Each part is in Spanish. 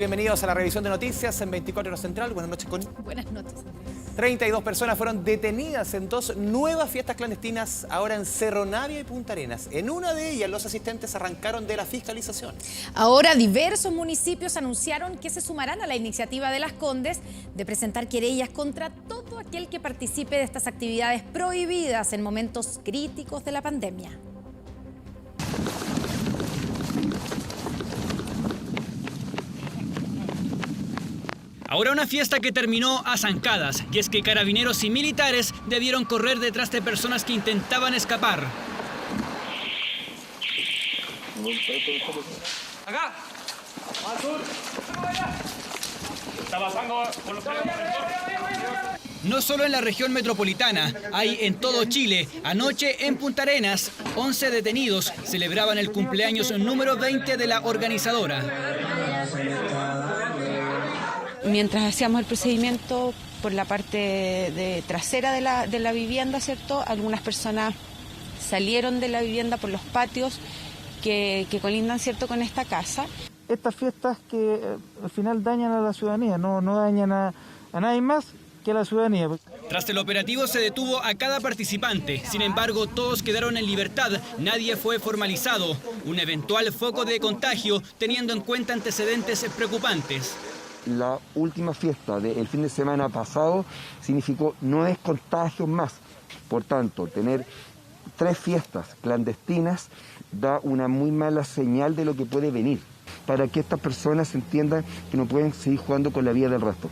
Bienvenidos a la revisión de noticias en 24 Horas Central. Buenas noches, Connie. Buenas noches. 32 personas fueron detenidas en dos nuevas fiestas clandestinas, ahora en Cerro Navia y Punta Arenas. En una de ellas, los asistentes arrancaron de la fiscalización. Ahora diversos municipios anunciaron que se sumarán a la iniciativa de Las Condes de presentar querellas contra todo aquel que participe de estas actividades prohibidas en momentos críticos de la pandemia. Ahora una fiesta que terminó a zancadas, y es que carabineros y militares debieron correr detrás de personas que intentaban escapar. Acá. Al sur. Está pasando por los No solo en la región metropolitana, hay en todo Chile. Anoche en Punta Arenas, 11 detenidos celebraban el cumpleaños número 20 de la organizadora. Mientras hacíamos el procedimiento por la parte trasera de la vivienda, ¿cierto? Algunas personas salieron de la vivienda por los patios que colindan, ¿cierto?, con esta casa. Estas fiestas que al final dañan a la ciudadanía, no dañan a nadie más que a la ciudadanía. Tras el operativo se detuvo a cada participante. Sin embargo, todos quedaron en libertad. Nadie fue formalizado. Un eventual foco de contagio teniendo en cuenta antecedentes preocupantes. La última fiesta del fin de semana pasado significó 9 contagios más. Por tanto, tener 3 fiestas clandestinas da una muy mala señal de lo que puede venir, para que estas personas entiendan que no pueden seguir jugando con la vida del resto.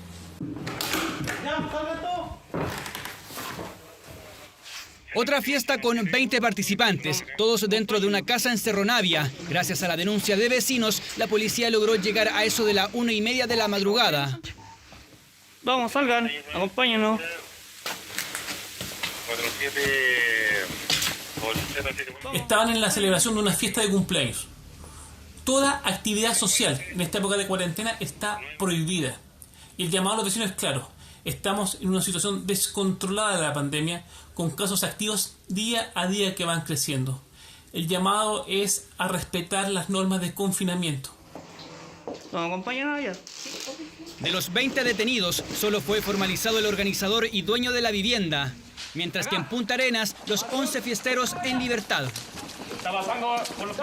Otra fiesta con 20 participantes, todos dentro de una casa en Cerro Navia. Gracias a la denuncia de vecinos, la policía logró llegar a eso de la 1:30 de la madrugada. Vamos, salgan, acompáñenos. Estaban en la celebración de una fiesta de cumpleaños. Toda actividad social en esta época de cuarentena está prohibida. Y el llamado a los vecinos es claro. Estamos en una situación descontrolada de la pandemia, con casos activos día a día que van creciendo. El llamado es a respetar las normas de confinamiento. ¿Nos acompañan allá? De los 20 detenidos, solo fue formalizado el organizador y dueño de la vivienda, mientras que en Punta Arenas, los 11 fiesteros en libertad. Está pasando por los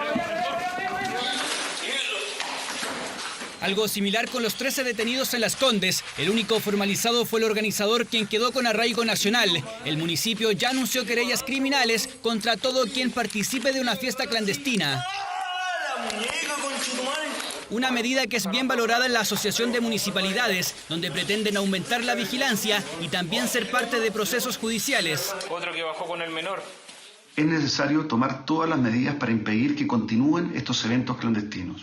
Algo similar con los 13 detenidos en Las Condes. El único formalizado fue el organizador, quien quedó con arraigo nacional. El municipio ya anunció querellas criminales contra todo quien participe de una fiesta clandestina. Una medida que es bien valorada en la Asociación de Municipalidades, donde pretenden aumentar la vigilancia y también ser parte de procesos judiciales. Otro que bajó con el menor. Es necesario tomar todas las medidas para impedir que continúen estos eventos clandestinos,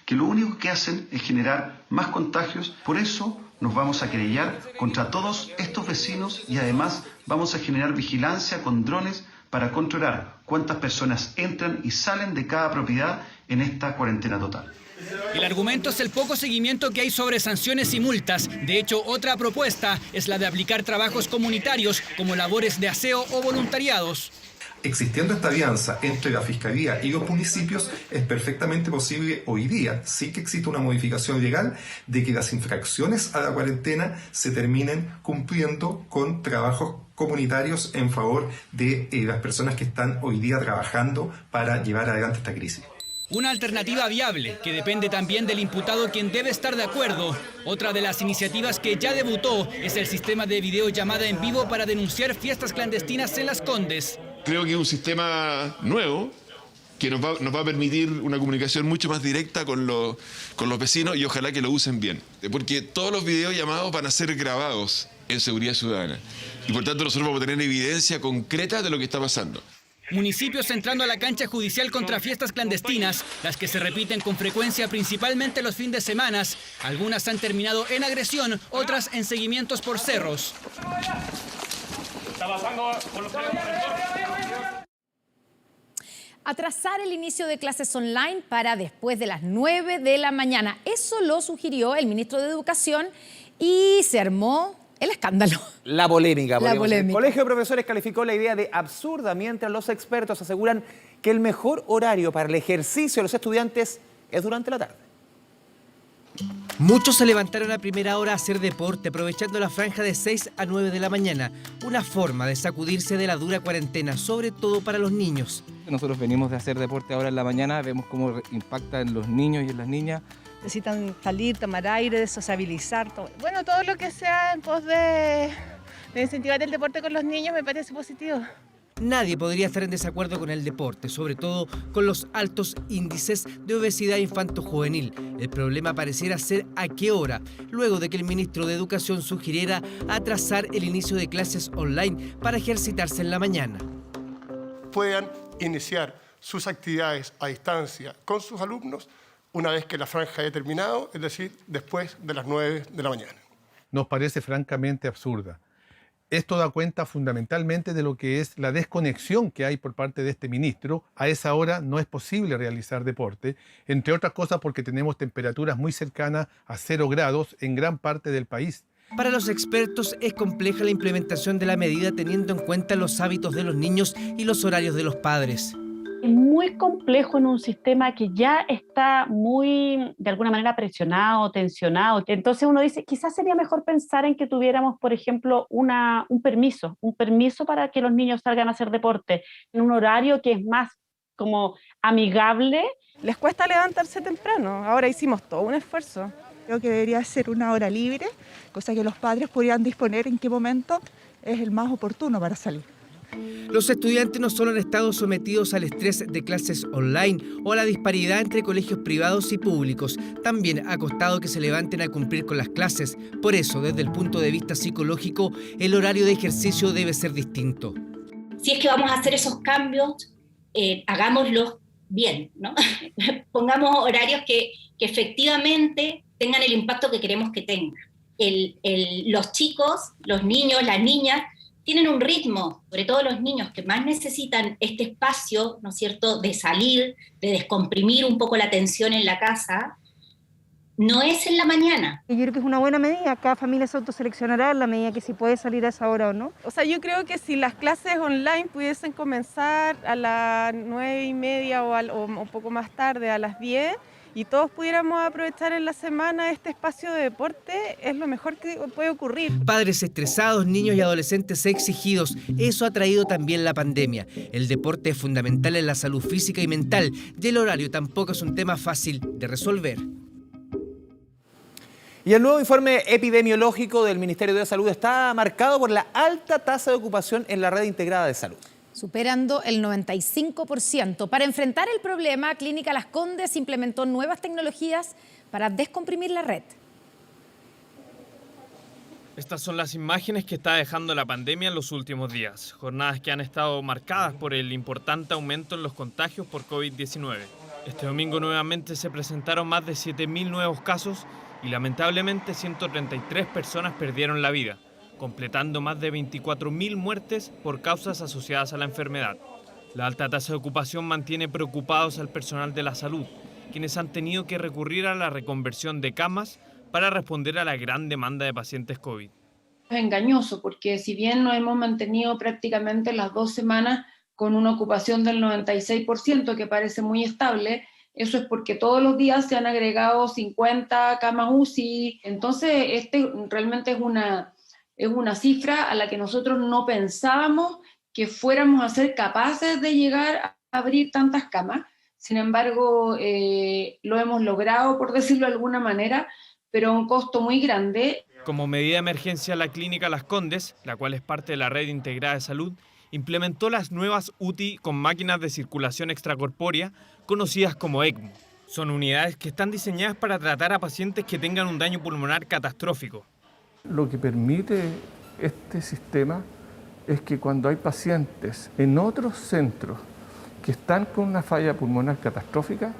que lo único que hacen es generar más contagios. Por eso nos vamos a querellar contra todos estos vecinos y además vamos a generar vigilancia con drones para controlar cuántas personas entran y salen de cada propiedad en esta cuarentena total. El argumento es el poco seguimiento que hay sobre sanciones y multas. De hecho, otra propuesta es la de aplicar trabajos comunitarios como labores de aseo o voluntariados. Existiendo esta alianza entre la Fiscalía y los municipios, es perfectamente posible hoy día, sí que existe una modificación legal, de que las infracciones a la cuarentena se terminen cumpliendo con trabajos comunitarios en favor de las personas que están hoy día trabajando para llevar adelante esta crisis. Una alternativa viable, que depende también del imputado, quien debe estar de acuerdo. Otra de las iniciativas que ya debutó es el sistema de videollamada en vivo para denunciar fiestas clandestinas en Las Condes. Creo que es un sistema nuevo que nos va a permitir una comunicación mucho más directa con los vecinos y ojalá que lo usen bien. Porque todos los videollamados van a ser grabados en seguridad ciudadana. Y por tanto nosotros vamos a tener evidencia concreta de lo que está pasando. Municipios entrando a la cancha judicial contra fiestas clandestinas, las que se repiten con frecuencia principalmente los fines de semana. Algunas han terminado en agresión, otras en seguimientos por cerros. Está pasando por los Atrasar el inicio de clases online para después de las 9 de la mañana. Eso lo sugirió el ministro de Educación y se armó el escándalo. La polémica. polémica. El Colegio de Profesores calificó la idea de absurda, mientras los expertos aseguran que el mejor horario para el ejercicio de los estudiantes es durante la tarde. Muchos se levantaron a primera hora a hacer deporte, aprovechando la franja de 6 a 9 de la mañana, una forma de sacudirse de la dura cuarentena, sobre todo para los niños. Nosotros venimos de hacer deporte ahora en la mañana, vemos cómo impacta en los niños y en las niñas. Necesitan salir, tomar aire, sociabilizar. Bueno, todo lo que sea en pos de incentivar el deporte con los niños me parece positivo. Nadie podría estar en desacuerdo con el deporte, sobre todo con los altos índices de obesidad infanto-juvenil. El problema pareciera ser a qué hora, luego de que el ministro de Educación sugiriera atrasar el inicio de clases online para ejercitarse en la mañana. Puedan iniciar sus actividades a distancia con sus alumnos una vez que la franja haya terminado, es decir, después de las 9 de la mañana. Nos parece francamente absurda. Esto da cuenta fundamentalmente de lo que es la desconexión que hay por parte de este ministro. A esa hora no es posible realizar deporte, entre otras cosas porque tenemos temperaturas muy cercanas a 0 grados en gran parte del país. Para los expertos es compleja la implementación de la medida teniendo en cuenta los hábitos de los niños y los horarios de los padres. Es muy complejo en un sistema que ya está muy, de alguna manera, presionado, tensionado. Entonces uno dice, quizás sería mejor pensar en que tuviéramos, por ejemplo, un permiso para que los niños salgan a hacer deporte en un horario que es más como amigable. Les cuesta levantarse temprano, ahora hicimos todo un esfuerzo. Creo que debería ser una hora libre, cosa que los padres podrían disponer en qué momento es el más oportuno para salir. Los estudiantes no solo han estado sometidos al estrés de clases online o a la disparidad entre colegios privados y públicos, también ha costado que se levanten a cumplir con las clases. Por eso, desde el punto de vista psicológico, el horario de ejercicio debe ser distinto. Si es que vamos a hacer esos cambios, hagámoslos bien, ¿no? Pongamos horarios que efectivamente tengan el impacto que queremos que tengan. Los chicos, los niños, las niñas, tienen un ritmo, sobre todo los niños que más necesitan este espacio, ¿no es cierto?, de salir, de descomprimir un poco la tensión en la casa, no es en la mañana. Yo creo que es una buena medida, cada familia se autoseleccionará en la medida que si puede salir a esa hora o no. O sea, yo creo que si las clases online pudiesen comenzar a las 9:30 o un poco más tarde, a las 10, y todos pudiéramos aprovechar en la semana este espacio de deporte, es lo mejor que puede ocurrir. Padres estresados, niños y adolescentes exigidos, eso ha traído también la pandemia. El deporte es fundamental en la salud física y mental, y el horario tampoco es un tema fácil de resolver. Y el nuevo informe epidemiológico del Ministerio de Salud está marcado por la alta tasa de ocupación en la red integrada de salud. Superando el 95%. Para enfrentar el problema, Clínica Las Condes implementó nuevas tecnologías para descomprimir la red. Estas son las imágenes que está dejando la pandemia en los últimos días. Jornadas que han estado marcadas por el importante aumento en los contagios por COVID-19. Este domingo nuevamente se presentaron más de 7.000 nuevos casos y lamentablemente 133 personas perdieron la vida, completando más de 24.000 muertes por causas asociadas a la enfermedad. La alta tasa de ocupación mantiene preocupados al personal de la salud, quienes han tenido que recurrir a la reconversión de camas para responder a la gran demanda de pacientes COVID. Es engañoso porque si bien nos hemos mantenido prácticamente las 2 semanas con una ocupación del 96%, que parece muy estable, eso es porque todos los días se han agregado 50 camas UCI. Entonces, realmente es una cifra a la que nosotros no pensábamos que fuéramos a ser capaces de llegar a abrir tantas camas. Sin embargo, lo hemos logrado, por decirlo de alguna manera, pero a un costo muy grande. Como medida de emergencia, la Clínica Las Condes, la cual es parte de la Red Integrada de Salud, implementó las nuevas UTI con máquinas de circulación extracorpórea, conocidas como ECMO. Son unidades que están diseñadas para tratar a pacientes que tengan un daño pulmonar catastrófico. Lo que permite este sistema es que cuando hay pacientes en otros centros que están con una falla pulmonar catastrófica,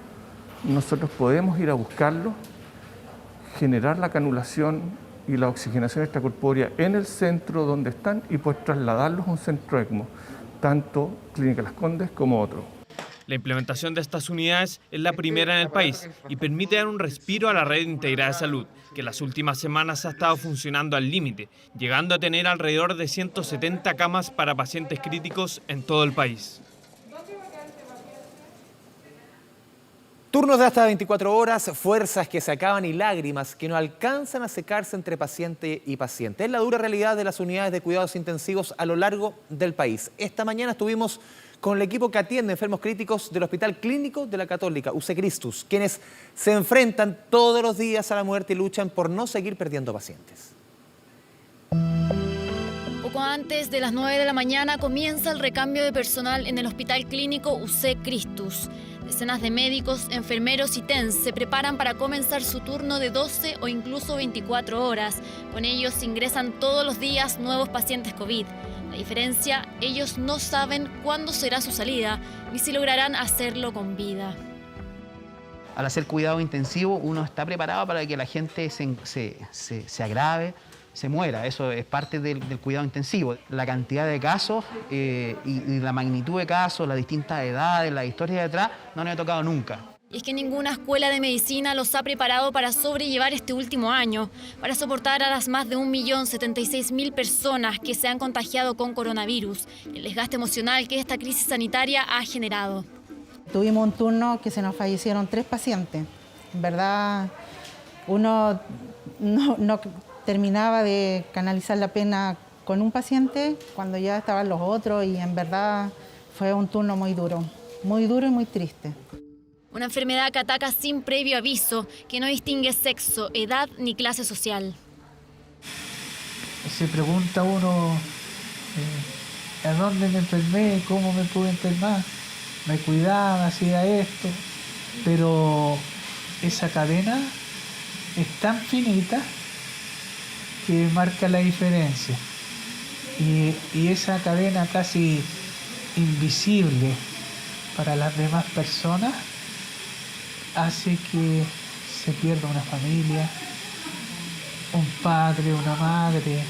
nosotros podemos ir a buscarlos, generar la canulación y la oxigenación extracorpórea en el centro donde están y pues trasladarlos a un centro ECMO, tanto Clínica Las Condes como otro. La implementación de estas unidades es la primera en el país y permite dar un respiro a la red integrada de salud, que en las últimas semanas ha estado funcionando al límite, llegando a tener alrededor de 170 camas para pacientes críticos en todo el país. Turnos de hasta 24 horas, fuerzas que se acaban y lágrimas que no alcanzan a secarse entre paciente y paciente. Es la dura realidad de las unidades de cuidados intensivos a lo largo del país. Esta mañana estuvimos con el equipo que atiende enfermos críticos del Hospital Clínico de la Católica, UC Christus, quienes se enfrentan todos los días a la muerte y luchan por no seguir perdiendo pacientes. Poco antes de las 9 de la mañana comienza el recambio de personal en el Hospital Clínico UC Christus. Decenas de médicos, enfermeros y TENS se preparan para comenzar su turno de 12 o incluso 24 horas. Con ellos ingresan todos los días nuevos pacientes COVID. La diferencia, ellos no saben cuándo será su salida ni si lograrán hacerlo con vida. Al hacer cuidado intensivo, uno está preparado para que la gente se agrave, se muera. Eso es parte del cuidado intensivo. La cantidad de casos y la magnitud de casos, las distintas edades, la historia detrás, no nos ha tocado nunca. Y es que ninguna escuela de medicina los ha preparado para sobrellevar este último año, para soportar a las más de 1.076.000 personas que se han contagiado con coronavirus, el desgaste emocional que esta crisis sanitaria ha generado. Tuvimos un turno que se nos fallecieron 3 pacientes. En verdad, uno no terminaba de canalizar la pena con un paciente cuando ya estaban los otros y en verdad fue un turno muy duro y muy triste. Una enfermedad que ataca sin previo aviso, que no distingue sexo, edad ni clase social. Se pregunta uno a dónde me enfermé, cómo me pude enfermar, me cuidaba, hacía esto, pero esa cadena es tan finita que marca la diferencia y esa cadena casi invisible para las demás personas hace que se pierda una familia, un padre, una madre,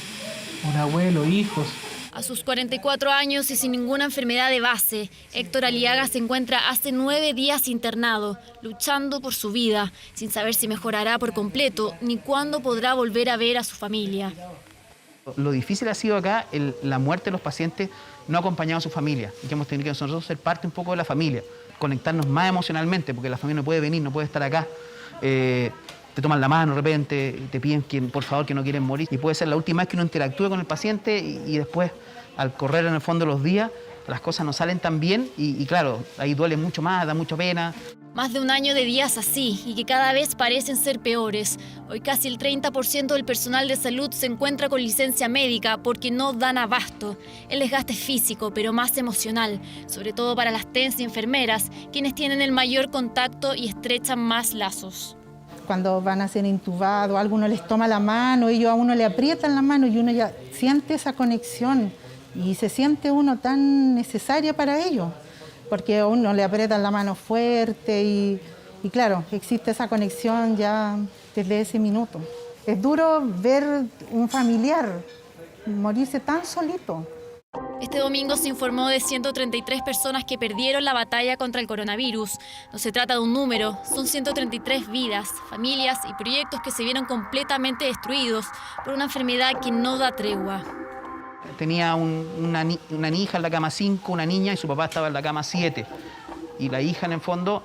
un abuelo, hijos. A sus 44 años y sin ninguna enfermedad de base, Héctor Aliaga se encuentra hace 9 días internado, luchando por su vida, sin saber si mejorará por completo ni cuándo podrá volver a ver a su familia. Lo difícil ha sido acá la muerte de los pacientes no acompañados a su familia, y que hemos tenido que nosotros ser parte un poco de la familia, conectarnos más emocionalmente, porque la familia no puede venir, no puede estar acá. Te toman la mano de repente, te piden que por favor que no quieren morir, y puede ser la última vez que uno interactúe con el paciente y después, al correr en el fondo los días, las cosas no salen tan bien y claro, ahí duele mucho más, da mucha pena. Más de un año de días así y que cada vez parecen ser peores. Hoy casi el 30% del personal de salud se encuentra con licencia médica porque no dan abasto. El desgaste es físico, pero más emocional, sobre todo para las TENS y enfermeras, quienes tienen el mayor contacto y estrechan más lazos. Cuando van a ser intubados, alguno les toma la mano, ellos a uno le aprietan la mano y uno ya siente esa conexión y se siente uno tan necesaria para ellos, porque a uno le aprietan la mano fuerte y claro, existe esa conexión ya desde ese minuto. Es duro ver un familiar morirse tan solito. Este domingo se informó de 133 personas que perdieron la batalla contra el coronavirus. No se trata de un número, son 133 vidas, familias y proyectos que se vieron completamente destruidos por una enfermedad que no da tregua. Tenía una hija en la cama 5, una niña, y su papá estaba en la cama 7. Y la hija, en el fondo,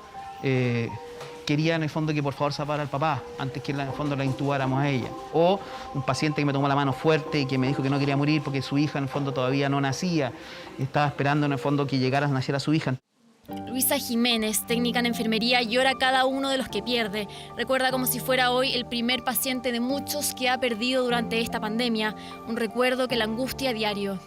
quería en el fondo que por favor salvara al papá, antes que en el fondo la intubáramos a ella. O un paciente que me tomó la mano fuerte y que me dijo que no quería morir porque su hija en el fondo todavía no nacía. Y estaba esperando en el fondo que naciera su hija. Luisa Jiménez, técnica en enfermería, llora cada uno de los que pierde. Recuerda como si fuera hoy el primer paciente de muchos que ha perdido durante esta pandemia. Un recuerdo que la angustia a diario.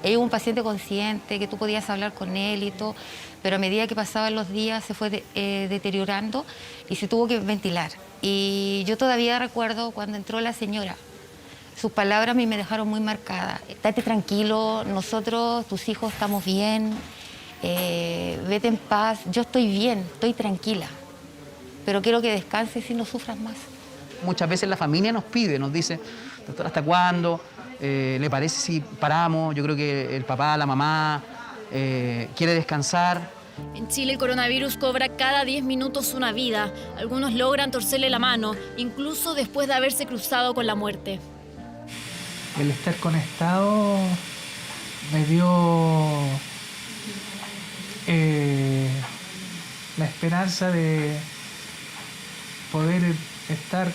Es un paciente consciente, que tú podías hablar con él y todo, pero a medida que pasaban los días se fue deteriorando y se tuvo que ventilar. Y yo todavía recuerdo cuando entró la señora. Sus palabras a mí me dejaron muy marcada. Estate tranquilo, nosotros, tus hijos, estamos bien. Vete en paz, yo estoy bien, estoy tranquila, pero quiero que descanses y no sufras más. Muchas veces la familia nos pide, nos dice, doctora, ¿hasta cuándo? ¿Le parece si paramos? Yo creo que el papá, la mamá quiere descansar. En Chile el coronavirus cobra cada 10 minutos una vida. Algunos logran torcerle la mano, incluso después de haberse cruzado con la muerte. El estar conectado me dio la esperanza de poder estar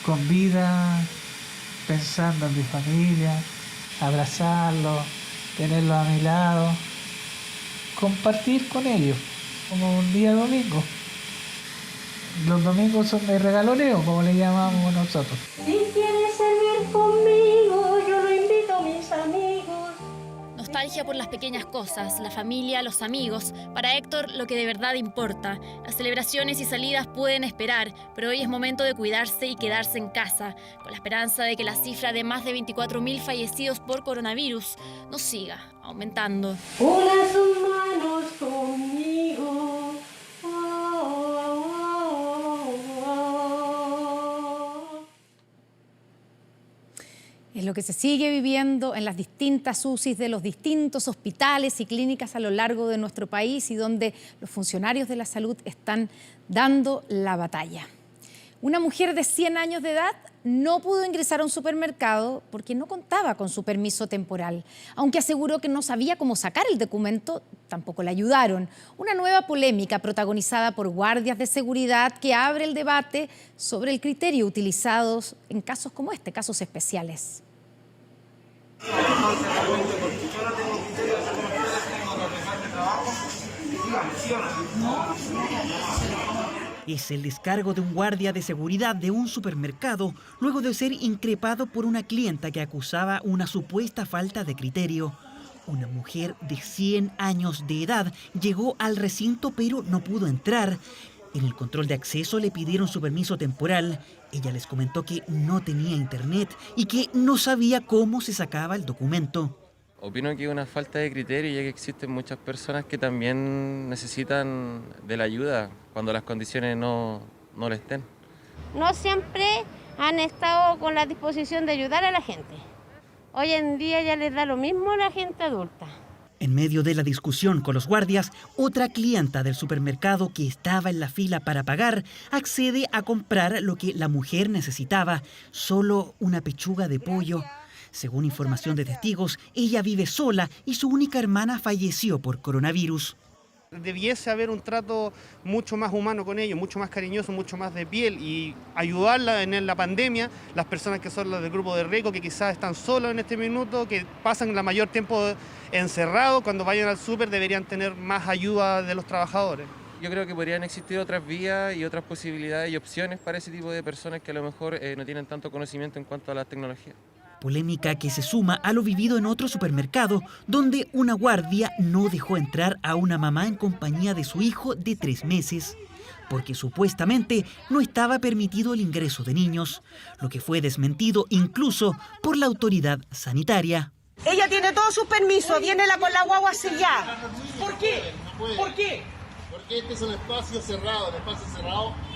con vida, pensando en mi familia, abrazarlos, tenerlos a mi lado, compartir con ellos, como un día domingo. Los domingos son de regaloneo, como le llamamos nosotros. Si quieres servir conmigo, yo lo invito a mis amigos. Nostalgia por las pequeñas cosas, la familia, los amigos. Para Héctor, lo que de verdad importa. Las celebraciones y salidas pueden esperar, pero hoy es momento de cuidarse y quedarse en casa, con la esperanza de que la cifra de más de 24.000 fallecidos por coronavirus no siga aumentando. Una sus manos conmigo. Es lo que se sigue viviendo en las distintas UCIs de los distintos hospitales y clínicas a lo largo de nuestro país y donde los funcionarios de la salud están dando la batalla. Una mujer de 100 años de edad no pudo ingresar a un supermercado porque no contaba con su permiso temporal. Aunque aseguró que no sabía cómo sacar el documento, tampoco la ayudaron. Una nueva polémica protagonizada por guardias de seguridad que abre el debate sobre el criterio utilizado en casos como este, casos especiales. Es el descargo de un guardia de seguridad de un supermercado luego de ser increpado por una clienta que acusaba una supuesta falta de criterio. Una mujer de 100 años de edad llegó al recinto pero no pudo entrar. En el control de acceso le pidieron su permiso temporal. Ella les comentó que no tenía internet y que no sabía cómo se sacaba el documento. Opino que es una falta de criterio, ya que existen muchas personas que también necesitan de la ayuda cuando las condiciones no lo estén. No siempre han estado con la disposición de ayudar a la gente. Hoy en día ya les da lo mismo a la gente adulta. En medio de la discusión con los guardias, otra clienta del supermercado que estaba en la fila para pagar accede a comprar lo que la mujer necesitaba, solo una pechuga de pollo. Según información de testigos, ella vive sola y su única hermana falleció por coronavirus. Debiese haber un trato mucho más humano con ellos, mucho más cariñoso, mucho más de piel y ayudarla en la pandemia, las personas que son las del grupo de riesgo, que quizás están solos en este minuto, que pasan la mayor tiempo encerrados, cuando vayan al súper deberían tener más ayuda de los trabajadores. Yo creo que podrían existir otras vías y otras posibilidades y opciones para ese tipo de personas que a lo mejor no tienen tanto conocimiento en cuanto a la tecnología. Polémica que se suma a lo vivido en otro supermercado, donde una guardia no dejó entrar a una mamá en compañía de su hijo de 3 meses, porque supuestamente no estaba permitido el ingreso de niños, lo que fue desmentido incluso por la autoridad sanitaria. Ella tiene todos sus permisos, viene con la guagua sellada. ¿Por qué? ¿Por qué? Porque este es un espacio cerrado,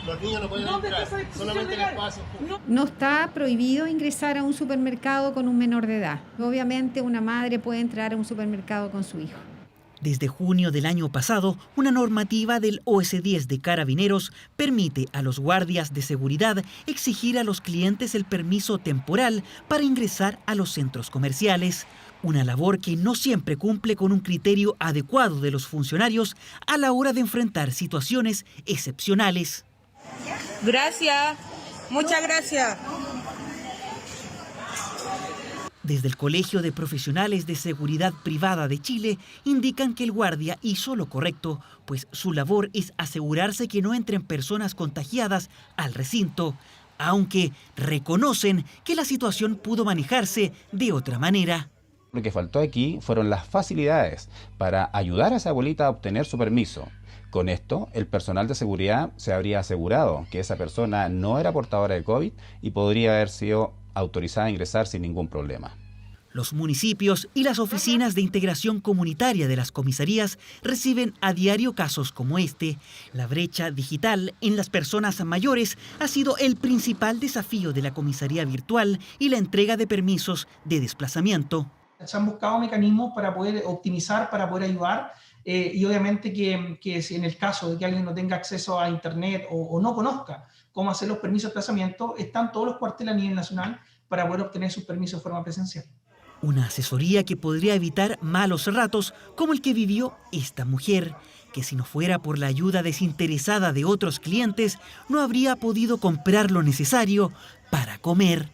los niños no pueden entrar, solamente el espacio público. No está prohibido ingresar a un supermercado con un menor de edad. Obviamente una madre puede entrar a un supermercado con su hijo. Desde junio del año pasado, una normativa del OS10 de Carabineros permite a los guardias de seguridad exigir a los clientes el permiso temporal para ingresar a los centros comerciales. Una labor que no siempre cumple con un criterio adecuado de los funcionarios a la hora de enfrentar situaciones excepcionales. Gracias, muchas gracias. Desde el Colegio de Profesionales de Seguridad Privada de Chile indican que el guardia hizo lo correcto, pues su labor es asegurarse que no entren personas contagiadas al recinto, aunque reconocen que la situación pudo manejarse de otra manera. Lo que faltó aquí fueron las facilidades para ayudar a esa abuelita a obtener su permiso. Con esto, el personal de seguridad se habría asegurado que esa persona no era portadora de COVID y podría haber sido autorizada a ingresar sin ningún problema. Los municipios y las oficinas de integración comunitaria de las comisarías reciben a diario casos como este. La brecha digital en las personas mayores ha sido el principal desafío de la comisaría virtual y la entrega de permisos de desplazamiento. Se han buscado mecanismos para poder optimizar, para poder ayudar y obviamente que si en el caso de que alguien no tenga acceso a internet o no conozca cómo hacer los permisos de desplazamiento, están todos los cuarteles a nivel nacional para poder obtener sus permisos de forma presencial. Una asesoría que podría evitar malos ratos como el que vivió esta mujer, que si no fuera por la ayuda desinteresada de otros clientes, no habría podido comprar lo necesario para comer.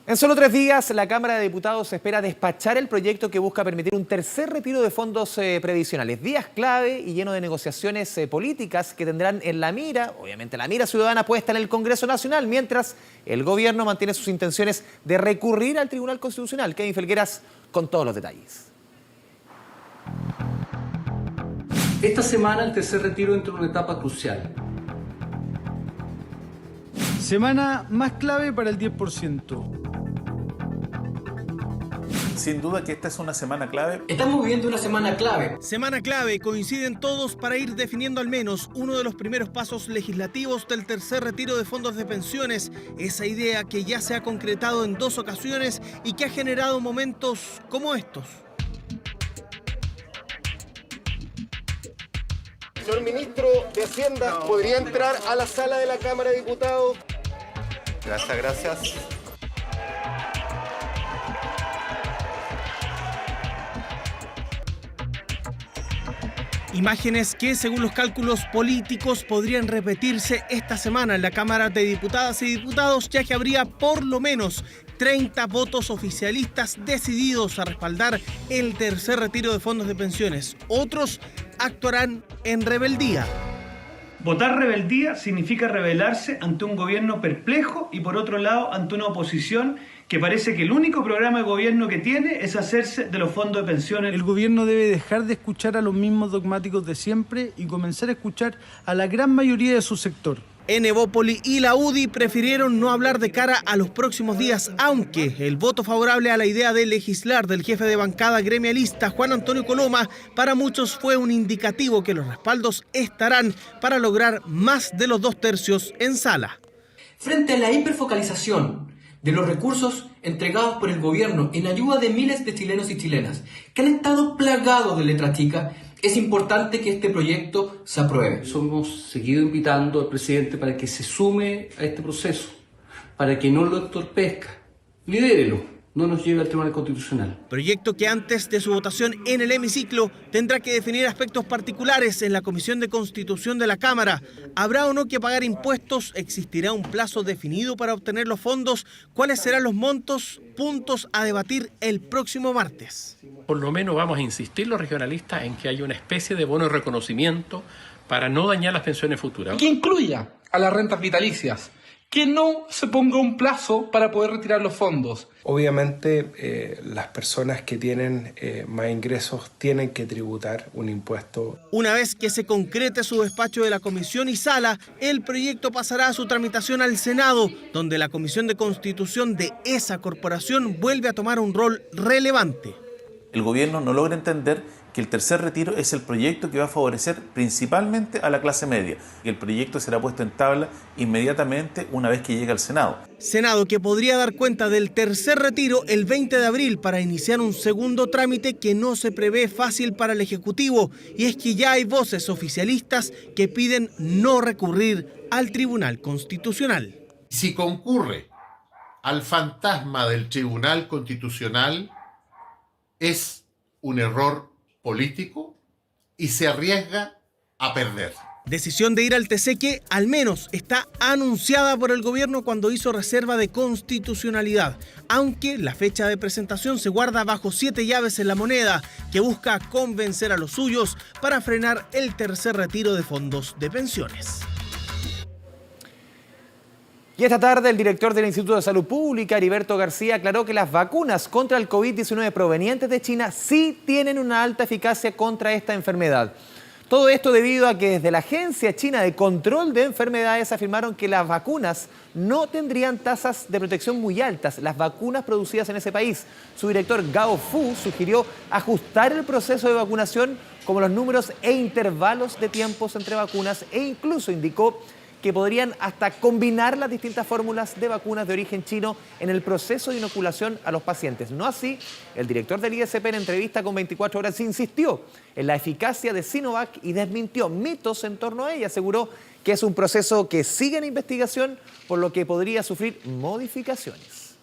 En solo 3 días, la Cámara de Diputados espera despachar el proyecto que busca permitir un tercer retiro de fondos previsionales. Días clave y lleno de negociaciones políticas que tendrán en la mira, obviamente la mira ciudadana puesta en el Congreso Nacional, mientras el gobierno mantiene sus intenciones de recurrir al Tribunal Constitucional. Kevin Felgueras con todos los detalles. Esta semana el tercer retiro entra en una etapa crucial. Semana más clave para el 10%. Sin duda que esta es una semana clave. Estamos viviendo una semana clave. Semana clave, coinciden todos para ir definiendo al menos uno de los primeros pasos legislativos del tercer retiro de fondos de pensiones. Esa idea que ya se ha concretado en 2 ocasiones y que ha generado momentos como estos. Señor ministro de Hacienda, ¿podría entrar a la sala de la Cámara de Diputados? Gracias, gracias. Imágenes que, según los cálculos políticos, podrían repetirse esta semana en la Cámara de Diputadas y Diputados, ya que habría por lo menos 30 votos oficialistas decididos a respaldar el tercer retiro de fondos de pensiones. Otros actuarán en rebeldía. Votar rebeldía significa rebelarse ante un gobierno perplejo y por otro lado ante una oposición que parece que el único programa de gobierno que tiene es hacerse de los fondos de pensiones. El gobierno debe dejar de escuchar a los mismos dogmáticos de siempre y comenzar a escuchar a la gran mayoría de su sector. En Evópoli y la UDI prefirieron no hablar de cara a los próximos días, aunque el voto favorable a la idea de legislar del jefe de bancada gremialista Juan Antonio Coloma para muchos fue un indicativo que los respaldos estarán para lograr más de los 2/3 en sala. Frente a la hiperfocalización de los recursos entregados por el gobierno en ayuda de miles de chilenos y chilenas que han estado plagados de letra chica, es importante que este proyecto se apruebe. Hemos seguido invitando al presidente para que se sume a este proceso, para que no lo entorpezca. Lidérelo, no nos lleve al Tribunal Constitucional. Proyecto que antes de su votación en el hemiciclo tendrá que definir aspectos particulares en la Comisión de Constitución de la Cámara. ¿Habrá o no que pagar impuestos? ¿Existirá un plazo definido para obtener los fondos? ¿Cuáles serán los montos? Puntos a debatir el próximo martes. Por lo menos vamos a insistir los regionalistas en que haya una especie de bono de reconocimiento para no dañar las pensiones futuras. Que incluya a las rentas vitalicias, que no se ponga un plazo para poder retirar los fondos. Obviamente las personas que tienen más ingresos tienen que tributar un impuesto. Una vez que se concrete su despacho de la Comisión y Sala, el proyecto pasará a su tramitación al Senado, donde la Comisión de Constitución de esa corporación vuelve a tomar un rol relevante. El gobierno no logra entender que el tercer retiro es el proyecto que va a favorecer principalmente a la clase media. El proyecto será puesto en tabla inmediatamente una vez que llegue al Senado. Senado que podría dar cuenta del tercer retiro el 20 de abril para iniciar un segundo trámite que no se prevé fácil para el Ejecutivo. Y es que ya hay voces oficialistas que piden no recurrir al Tribunal Constitucional. Si concurre al fantasma del Tribunal Constitucional, es un error político y se arriesga a perder. Decisión de ir al TC que al menos está anunciada por el gobierno cuando hizo reserva de constitucionalidad, aunque la fecha de presentación se guarda bajo 7 llaves en la moneda, que busca convencer a los suyos para frenar el tercer retiro de fondos de pensiones. Y esta tarde el director del Instituto de Salud Pública, Heriberto García, aclaró que las vacunas contra el COVID-19 provenientes de China sí tienen una alta eficacia contra esta enfermedad. Todo esto debido a que desde la Agencia China de Control de Enfermedades afirmaron que las vacunas no tendrían tasas de protección muy altas, las vacunas producidas en ese país. Su director Gao Fu sugirió ajustar el proceso de vacunación como los números e intervalos de tiempos entre vacunas e incluso indicó que podrían hasta combinar las distintas fórmulas de vacunas de origen chino en el proceso de inoculación a los pacientes. No así, el director del ISP en entrevista con 24 horas insistió en la eficacia de Sinovac y desmintió mitos en torno a ella. Aseguró que es un proceso que sigue en investigación, por lo que podría sufrir modificaciones.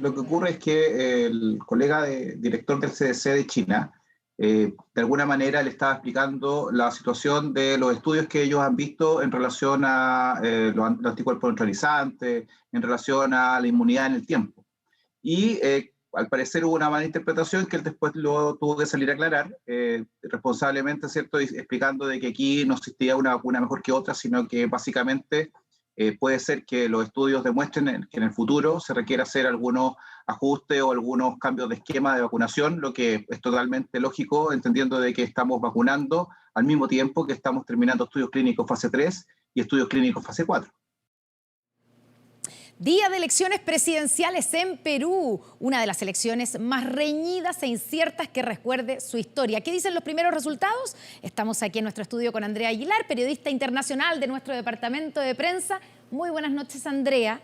Lo que ocurre es que el colega director del CDC de China, de alguna manera le estaba explicando la situación de los estudios que ellos han visto en relación a los anticuerpos neutralizantes, en relación a la inmunidad en el tiempo. Y al parecer hubo una mala interpretación que él después lo tuvo que salir a aclarar, responsablemente, ¿cierto?, explicando de que aquí no existía una vacuna mejor que otra, sino que básicamente puede ser que los estudios demuestren que en el futuro se requiera hacer algunos ajustes o algunos cambios de esquema de vacunación, lo que es totalmente lógico, entendiendo de que estamos vacunando al mismo tiempo que estamos terminando estudios clínicos fase 3 y estudios clínicos fase 4. Día de elecciones presidenciales en Perú, una de las elecciones más reñidas e inciertas que recuerde su historia. ¿Qué dicen los primeros resultados? Estamos aquí en nuestro estudio con Andrea Aguilar, periodista internacional de nuestro departamento de prensa. Muy buenas noches, Andrea.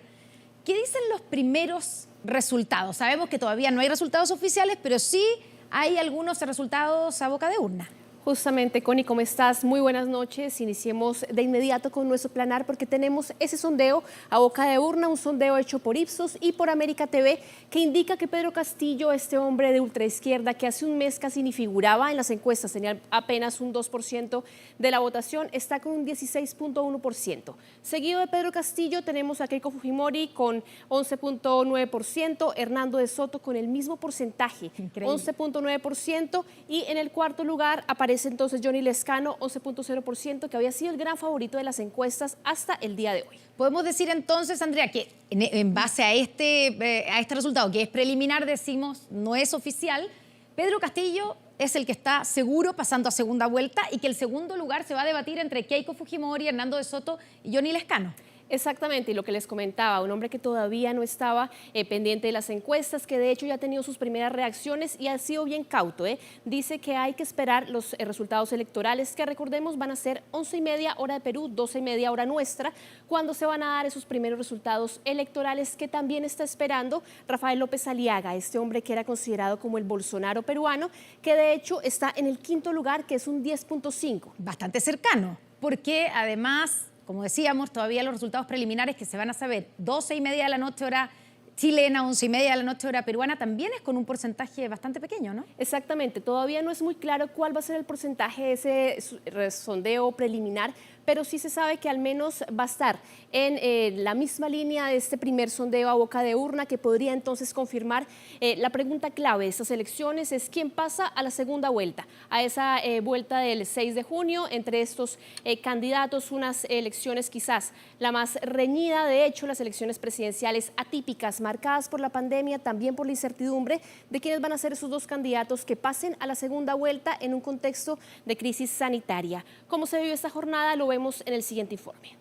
¿Qué dicen los primeros resultados? Sabemos que todavía no hay resultados oficiales, pero sí hay algunos resultados a boca de urna. Justamente, Connie, ¿cómo estás? Muy buenas noches. Iniciemos de inmediato con nuestro planar porque tenemos ese sondeo a boca de urna, un sondeo hecho por Ipsos y por América TV que indica que Pedro Castillo, este hombre de ultraizquierda que hace un mes casi ni figuraba en las encuestas, tenía apenas un 2% de la votación, está con un 16.1%. Seguido de Pedro Castillo tenemos a Keiko Fujimori con 11.9%, Hernando de Soto con el mismo porcentaje, 11.9%, y en el cuarto lugar aparece entonces Johnny Lescano, 11.0%, que había sido el gran favorito de las encuestas hasta el día de hoy. Podemos decir entonces, Andrea, que en base a este resultado, que es preliminar, decimos, no es oficial, Pedro Castillo es el que está seguro pasando a segunda vuelta y que el segundo lugar se va a debatir entre Keiko Fujimori, Hernando de Soto y Johnny Lescano. Exactamente, y lo que les comentaba, un hombre que todavía no estaba pendiente de las encuestas, que de hecho ya ha tenido sus primeras reacciones y ha sido bien cauto. Dice que hay que esperar los resultados electorales, que recordemos van a ser 11:30 hora de Perú, 12:30 hora nuestra, cuando se van a dar esos primeros resultados electorales que también está esperando Rafael López Aliaga, este hombre que era considerado como el Bolsonaro peruano, que de hecho está en el quinto lugar, que es un 10.5. Bastante cercano, porque además, como decíamos, todavía los resultados preliminares que se van a saber 12:30 de la noche hora chilena, 11:30 de la noche hora peruana, también es con un porcentaje bastante pequeño, ¿no? Exactamente, todavía no es muy claro cuál va a ser el porcentaje de ese sondeo preliminar, pero sí se sabe que al menos va a estar en la misma línea de este primer sondeo a boca de urna, que podría entonces confirmar la pregunta clave de estas elecciones es quién pasa a la segunda vuelta, a esa vuelta del 6 de junio, entre estos candidatos, unas elecciones quizás la más reñida, de hecho las elecciones presidenciales atípicas, marcadas por la pandemia, también por la incertidumbre de quiénes van a ser esos dos candidatos que pasen a la segunda vuelta en un contexto de crisis sanitaria. ¿Cómo se vivió esta jornada? Lo vemos en el siguiente informe.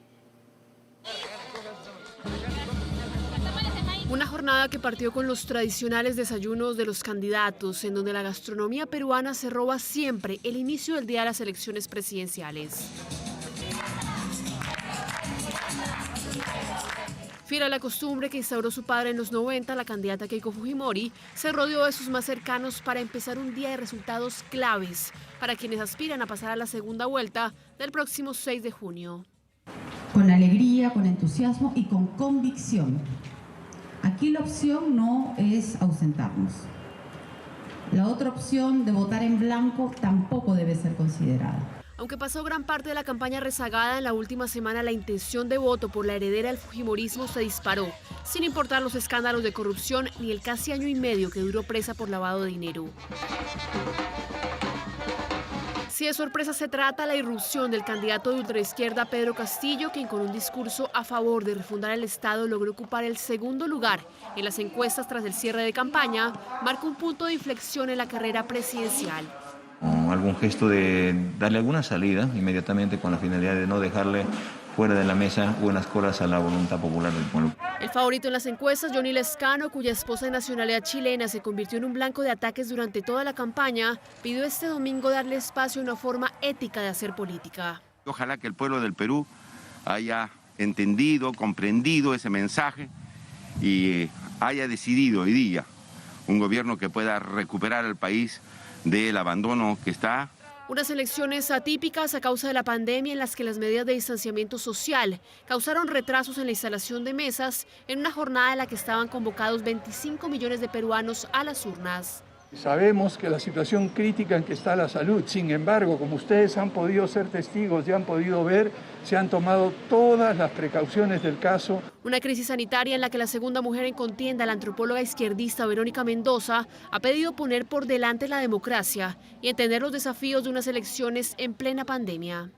Una jornada que partió con los tradicionales desayunos de los candidatos, en donde la gastronomía peruana se roba siempre el inicio del día de las elecciones presidenciales. Fiel a la costumbre que instauró su padre en los 90, la candidata Keiko Fujimori se rodeó de sus más cercanos para empezar un día de resultados claves para quienes aspiran a pasar a la segunda vuelta del próximo 6 de junio. Con alegría, con entusiasmo y con convicción. Aquí la opción no es ausentarnos. La otra opción de votar en blanco tampoco debe ser considerada. Aunque pasó gran parte de la campaña rezagada, en la última semana la intención de voto por la heredera del fujimorismo se disparó, sin importar los escándalos de corrupción ni el casi año y medio que duró presa por lavado de dinero. Si de sorpresa se trata, la irrupción del candidato de ultraizquierda Pedro Castillo, quien con un discurso a favor de refundar el Estado logró ocupar el segundo lugar en las encuestas tras el cierre de campaña, marca un punto de inflexión en la carrera presidencial. Algún gesto de darle alguna salida inmediatamente con la finalidad de no dejarle fuera de la mesa buenas colas a la voluntad popular del pueblo. El favorito en las encuestas, Johnny Lescano, cuya esposa de nacionalidad chilena se convirtió en un blanco de ataques durante toda la campaña, pidió este domingo darle espacio a una forma ética de hacer política. Ojalá que el pueblo del Perú haya entendido, comprendido ese mensaje y haya decidido hoy día un gobierno que pueda recuperar al país del abandono que está. Unas elecciones atípicas a causa de la pandemia en las que las medidas de distanciamiento social causaron retrasos en la instalación de mesas en una jornada en la que estaban convocados 25 millones de peruanos a las urnas. Sabemos que la situación crítica en que está la salud, sin embargo, como ustedes han podido ser testigos y han podido ver, se han tomado todas las precauciones del caso. Una crisis sanitaria en la que la segunda mujer en contienda, la antropóloga izquierdista Verónica Mendoza, ha pedido poner por delante la democracia y entender los desafíos de unas elecciones en plena pandemia.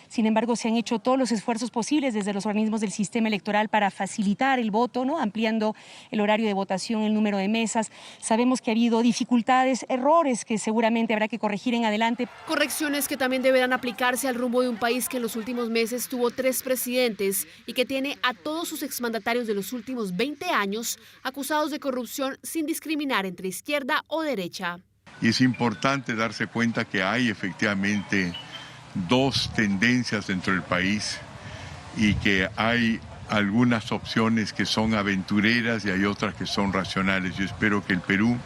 Sin embargo, se han hecho todos los esfuerzos posibles desde los organismos del sistema electoral para facilitar el voto, ¿no? Ampliando el horario de votación, el número de mesas. Sabemos que ha habido dificultades, errores que seguramente habrá que corregir en adelante. Correcciones que también deberán aplicarse al rumbo de un país que en los últimos meses tuvo 3 presidentes y que tiene a todos sus exmandatarios de los últimos 20 años acusados de corrupción sin discriminar entre izquierda o derecha. Y es importante darse cuenta que hay efectivamente 2 tendencias dentro del país y que hay algunas opciones que son aventureras y hay otras que son racionales. Yo espero que el Perú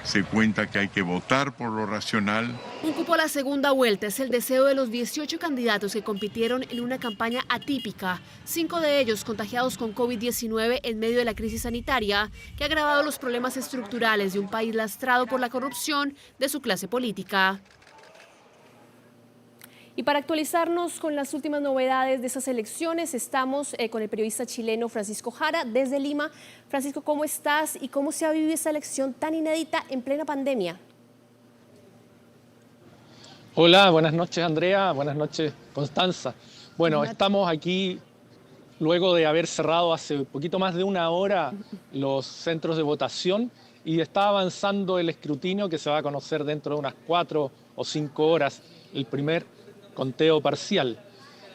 se cuenta que hay que votar por lo racional. Un cupo a la segunda vuelta es el deseo de los 18 candidatos que compitieron en una campaña atípica, 5 de ellos contagiados con COVID-19 en medio de la crisis sanitaria que ha agravado los problemas estructurales de un país lastrado por la corrupción de su clase política. Y para actualizarnos con las últimas novedades de esas elecciones, estamos con el periodista chileno Francisco Jara desde Lima. Francisco, ¿cómo estás y cómo se ha vivido esa elección tan inédita en plena pandemia? Hola, buenas noches Andrea, buenas noches Constanza. Bueno, estamos aquí luego de haber cerrado hace poquito más de una hora los centros de votación y está avanzando el escrutinio que se va a conocer dentro de unas 4 o 5 horas, el primer conteo parcial.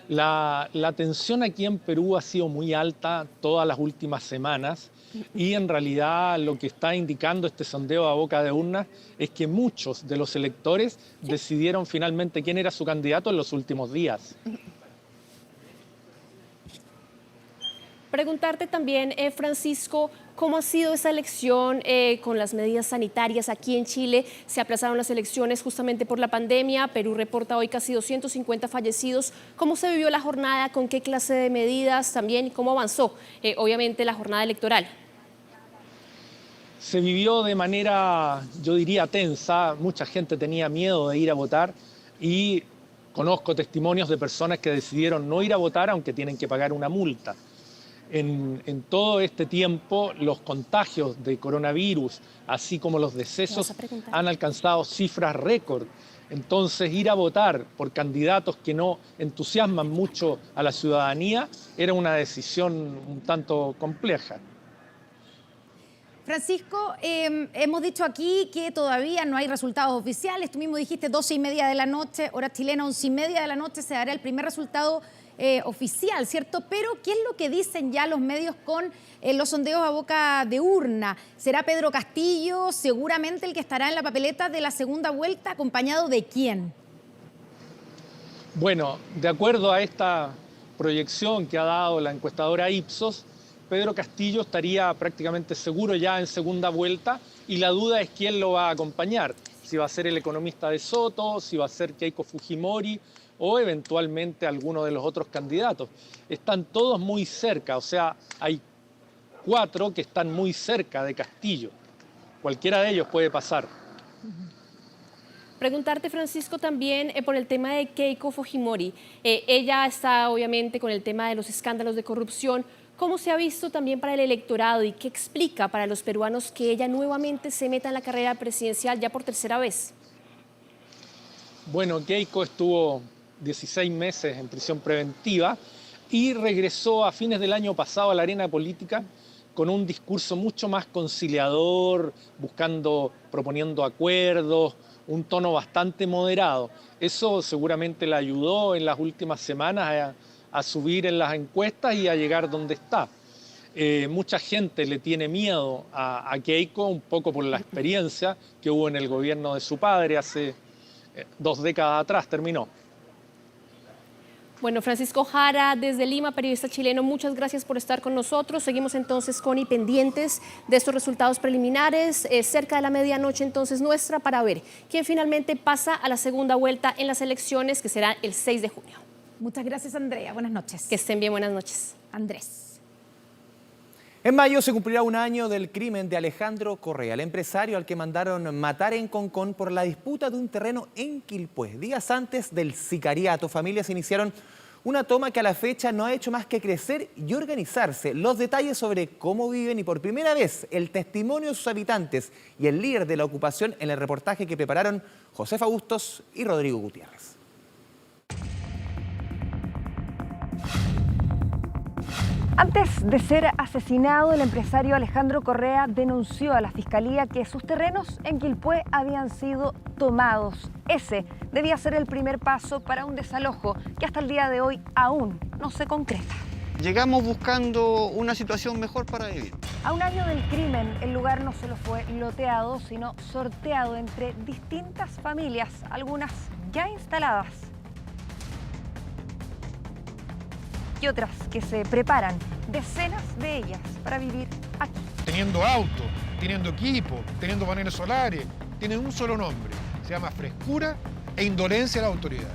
La tensión aquí en Perú ha sido muy alta todas las últimas semanas y en realidad lo que está indicando este sondeo a boca de urna es que muchos de los electores decidieron finalmente quién era su candidato en los últimos días. Preguntarte también, Francisco, ¿cómo ha sido esa elección con las medidas sanitarias aquí en Chile? Se aplazaron las elecciones justamente por la pandemia. Perú reporta hoy casi 250 fallecidos. ¿Cómo se vivió la jornada? ¿Con qué clase de medidas también? ¿Cómo avanzó, obviamente, la jornada electoral? Se vivió de manera, yo diría, tensa. Mucha gente tenía miedo de ir a votar y conozco testimonios de personas que decidieron no ir a votar aunque tienen que pagar una multa. En todo este tiempo, los contagios de coronavirus, así como los decesos, han alcanzado cifras récord. Entonces, ir a votar por candidatos que no entusiasman mucho a la ciudadanía era una decisión un tanto compleja. Francisco, hemos dicho aquí que todavía no hay resultados oficiales. Tú mismo dijiste 12:30 de la noche, hora chilena, 11:30 de la noche se dará el primer resultado oficial, ¿cierto? Pero, ¿qué es lo que dicen ya los medios con los sondeos a boca de urna? ¿Será Pedro Castillo seguramente el que estará en la papeleta de la segunda vuelta? ¿Acompañado de quién? Bueno, de acuerdo a esta proyección que ha dado la encuestadora Ipsos, Pedro Castillo estaría prácticamente seguro ya en segunda vuelta y la duda es quién lo va a acompañar. Si va a ser el economista de Soto, si va a ser Keiko Fujimori o eventualmente alguno de los otros candidatos. Están todos muy cerca, o sea, hay 4 que están muy cerca de Castillo. Cualquiera de ellos puede pasar. Preguntarte, Francisco, también por el tema de Keiko Fujimori. Ella está obviamente con el tema de los escándalos de corrupción. ¿Cómo se ha visto también para el electorado y qué explica para los peruanos que ella nuevamente se meta en la carrera presidencial ya por tercera vez? Bueno, Keiko estuvo 16 meses en prisión preventiva y regresó a fines del año pasado a la arena política con un discurso mucho más conciliador, proponiendo acuerdos, un tono bastante moderado. Eso seguramente la ayudó en las últimas semanas a subir en las encuestas y a llegar donde está. Mucha gente le tiene miedo a Keiko, un poco por la experiencia que hubo en el gobierno de su padre hace 2 décadas atrás, terminó. Bueno, Francisco Jara, desde Lima, periodista chileno, muchas gracias por estar con nosotros. Seguimos entonces, Connie, pendientes de estos resultados preliminares, cerca de la medianoche entonces nuestra, para ver quién finalmente pasa a la segunda vuelta en las elecciones, que será el 6 de junio. Muchas gracias, Andrea. Buenas noches. Que estén bien, buenas noches. Andrés. En mayo se cumplirá un año del crimen de Alejandro Correa, el empresario al que mandaron matar en Concón por la disputa de un terreno en Quilpué. Días antes del sicariato, familias iniciaron una toma que a la fecha no ha hecho más que crecer y organizarse. Los detalles sobre cómo viven y por primera vez el testimonio de sus habitantes y el líder de la ocupación en el reportaje que prepararon Josefa Bustos y Rodrigo Gutiérrez. Antes de ser asesinado, el empresario Alejandro Correa denunció a la Fiscalía que sus terrenos en Quilpué habían sido tomados. Ese debía ser el primer paso para un desalojo que hasta el día de hoy aún no se concreta. Llegamos buscando una situación mejor para vivir. A un año del crimen, el lugar no solo fue loteado, sino sorteado entre distintas familias, algunas ya instaladas y otras que se preparan, decenas de ellas, para vivir aquí. Teniendo auto, teniendo equipo, teniendo paneles solares, tienen un solo nombre, se llama frescura e indolencia de la autoridad.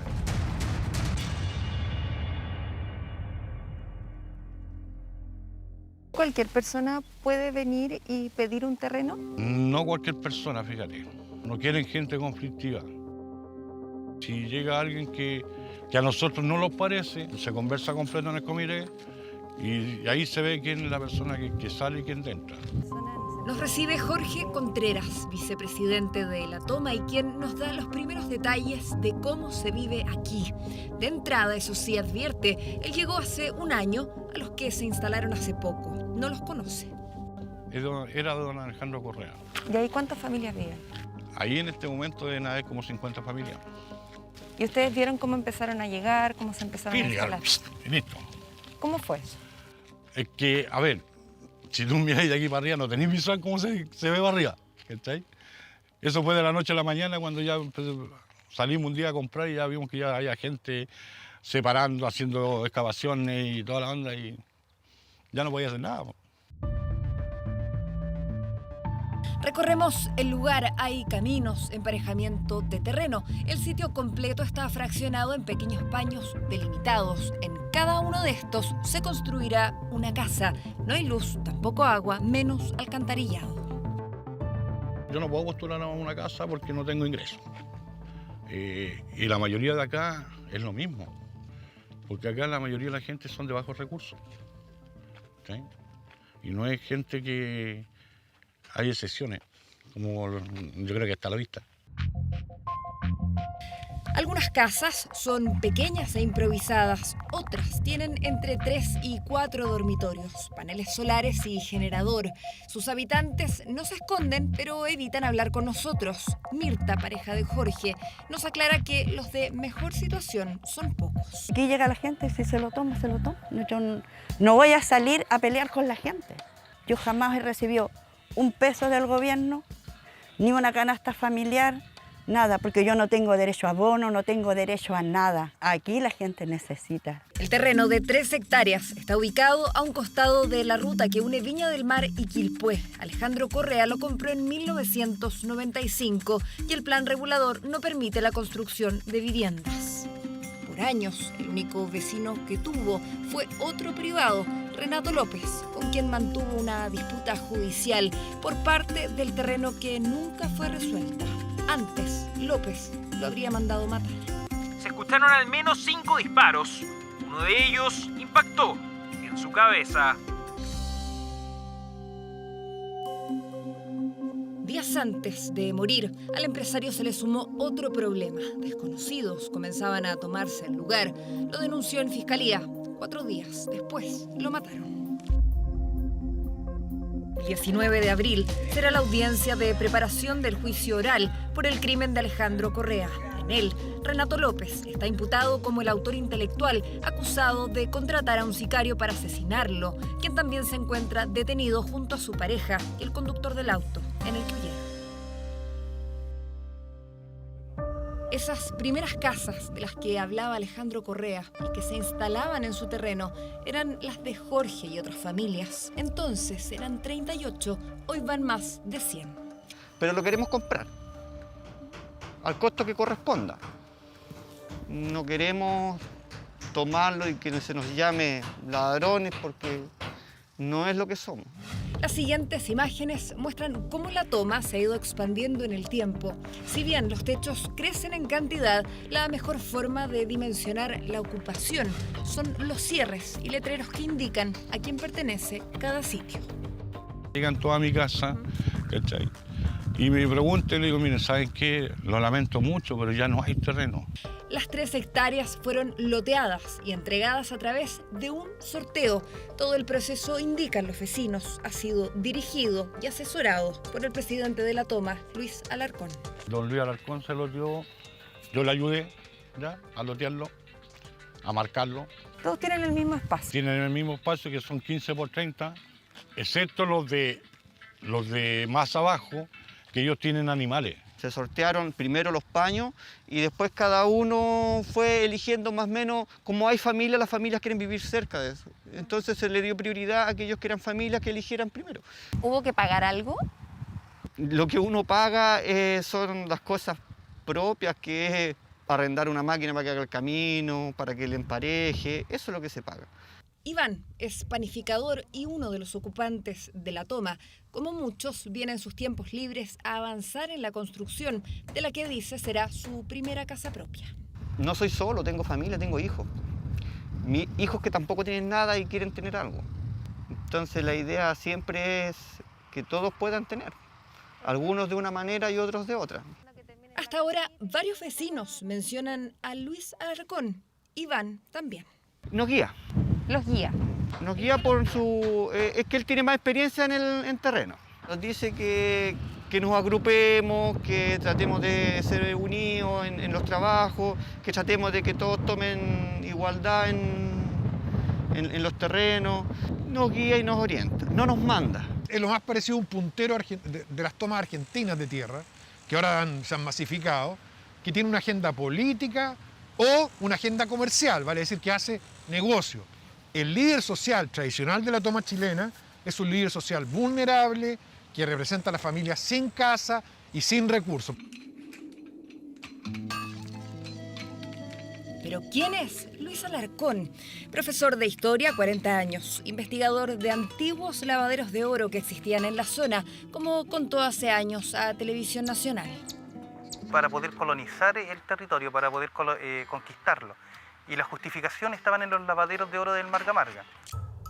¿Cualquier persona puede venir y pedir un terreno? No cualquier persona, fíjate. No quieren gente conflictiva. Si llega alguien que a nosotros no nos parece, se conversa completo en el comité y ahí se ve quién es la persona que sale y quién entra. Nos recibe Jorge Contreras, vicepresidente de La Toma y quien nos da los primeros detalles de cómo se vive aquí. De entrada, eso sí advierte, él llegó hace un año, a los que se instalaron hace poco. No los conoce. Era de don Alejandro Correa. ¿Y ahí cuántas familias viven? Ahí en este momento deben haber como 50 familias. ¿Y ustedes vieron cómo empezaron a llegar, cómo se empezaron a instalar? Listo. ¿Cómo fue eso? Es que, a ver, si tú miras de aquí para arriba, no tenés visual cómo se ve para arriba. ¿Cachai? Eso fue de la noche a la mañana cuando ya salimos un día a comprar y ya vimos que ya había gente separando, haciendo excavaciones y toda la onda y ya no podía hacer nada. Recorremos el lugar, hay caminos, emparejamiento de terreno. El sitio completo está fraccionado en pequeños paños delimitados. En cada uno de estos se construirá una casa. No hay luz, tampoco agua, menos alcantarillado. Yo no puedo postular a una casa porque no tengo ingresos. Y la mayoría de acá es lo mismo. Porque acá la mayoría de la gente son de bajos recursos. ¿Sí? Y no es gente que... Hay excepciones, como yo creo que está a la vista. Algunas casas son pequeñas e improvisadas, otras tienen entre 3 y 4 dormitorios, paneles solares y generador. Sus habitantes no se esconden, pero evitan hablar con nosotros. Mirta, pareja de Jorge, nos aclara que los de mejor situación son pocos. Aquí llega la gente, si se lo toma, se lo toma. Yo no voy a salir a pelear con la gente. Yo jamás he recibido un peso del gobierno, ni una canasta familiar, nada, porque yo no tengo derecho a bono, no tengo derecho a nada. Aquí la gente necesita. El terreno de 3 hectáreas está ubicado a un costado de la ruta que une Viña del Mar y Quilpué. Alejandro Correa lo compró en 1995 y el plan regulador no permite la construcción de viviendas. Por años, el único vecino que tuvo fue otro privado, Renato López, con quien mantuvo una disputa judicial por parte del terreno que nunca fue resuelta. Antes, López lo habría mandado matar. Se escucharon al menos 5 disparos. Uno de ellos impactó en su cabeza. Días antes de morir, al empresario se le sumó otro problema. Desconocidos comenzaban a tomarse el lugar. Lo denunció en fiscalía. 4 días después, lo mataron. El 19 de abril será la audiencia de preparación del juicio oral por el crimen de Alejandro Correa. En él, Renato López está imputado como el autor intelectual acusado de contratar a un sicario para asesinarlo, quien también se encuentra detenido junto a su pareja y el conductor del auto en el que huyeron. Esas primeras casas de las que hablaba Alejandro Correa y que se instalaban en su terreno eran las de Jorge y otras familias. Entonces eran 38, hoy van más de 100. Pero lo queremos comprar al costo que corresponda. No queremos tomarlo y que se nos llame ladrones porque no es lo que somos. Las siguientes imágenes muestran cómo la toma se ha ido expandiendo en el tiempo. Si bien los techos crecen en cantidad, la mejor forma de dimensionar la ocupación son los cierres y letreros que indican a quién pertenece cada sitio. Llegan toda mi casa, ¿cachai? Y me pregunto y le digo, miren, ¿saben qué? Lo lamento mucho, pero ya no hay terreno. Las 3 hectáreas fueron loteadas y entregadas a través de un sorteo. Todo el proceso, indican los vecinos, ha sido dirigido y asesorado por el presidente de la toma, Luis Alarcón. Don Luis Alarcón se lo dio, yo le ayudé ya a lotearlo, a marcarlo. Todos tienen el mismo espacio. Tienen el mismo espacio, que son 15 por 30, excepto los de más abajo, que ellos tienen animales. Se sortearon primero los paños y después cada uno fue eligiendo más o menos, como hay familias, las familias quieren vivir cerca de eso. Entonces se le dio prioridad a aquellos que eran familias que eligieran primero. ¿Hubo que pagar algo? Lo que uno paga son las cosas propias, que es arrendar una máquina para que haga el camino, para que le empareje, eso es lo que se paga. Iván es panificador y uno de los ocupantes de la toma. Como muchos, viene en sus tiempos libres a avanzar en la construcción de la que dice será su primera casa propia. No soy solo, tengo familia, tengo hijos. Mis hijos que tampoco tienen nada y quieren tener algo. Entonces la idea siempre es que todos puedan tener. Algunos de una manera y otros de otra. Hasta ahora, varios vecinos mencionan a Luis Alarcón. Iván también. Nos guía. Los guía. Nos guía por su... es que él tiene más experiencia en terreno. Nos dice que nos agrupemos, que tratemos de ser unidos en los trabajos, que tratemos de que todos tomen igualdad en los terrenos. Nos guía y nos orienta, no nos manda. Es lo más parecido a un puntero de las tomas argentinas de tierra, que ahora se han masificado, que tiene una agenda política o una agenda comercial, vale decir que hace negocio. El líder social tradicional de la toma chilena es un líder social vulnerable que representa a las familias sin casa y sin recursos. ¿Pero quién es Luis Alarcón? Profesor de Historia, 40 años, investigador de antiguos lavaderos de oro que existían en la zona, como contó hace años a Televisión Nacional. Para poder colonizar el territorio, para poder conquistarlo. Y la justificación estaban en los lavaderos de oro del Marga Marga.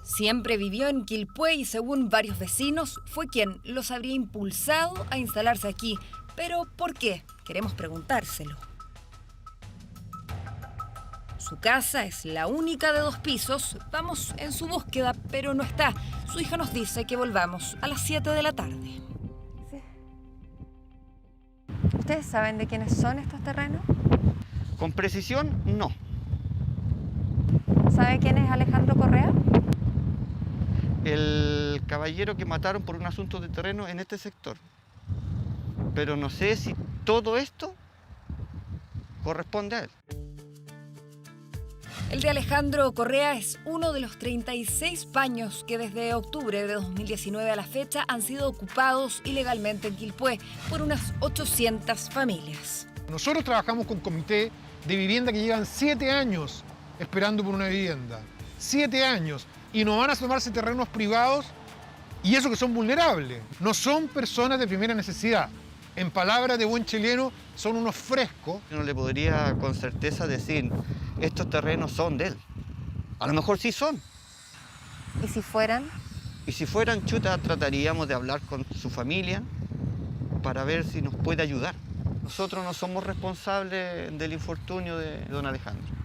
Siempre vivió en Quilpué y, según varios vecinos, fue quien los habría impulsado a instalarse aquí. Pero ¿por qué? Queremos preguntárselo. Su casa es la única de 2 pisos. Vamos en su búsqueda, pero no está. Su hija nos dice que volvamos a las 7 de la tarde. ¿Ustedes saben de quiénes son estos terrenos? Con precisión, no. ¿Sabe quién es Alejandro Correa? El caballero que mataron por un asunto de terreno en este sector. Pero no sé si todo esto corresponde a él. El de Alejandro Correa es uno de los 36 paños que desde octubre de 2019 a la fecha han sido ocupados ilegalmente en Quilpué por unas 800 familias. Nosotros trabajamos con comité de vivienda que llevan 7 años esperando por una vivienda. 7 años. Y no van a tomarse terrenos privados, y eso que son vulnerables. No son personas de primera necesidad. En palabras de buen chileno, son unos frescos. Yo no le podría con certeza decir, estos terrenos son de él. A lo mejor sí son. ¿Y si fueran? Y si fueran, chuta, trataríamos de hablar con su familia para ver si nos puede ayudar. Nosotros no somos responsables del infortunio de don Alejandro.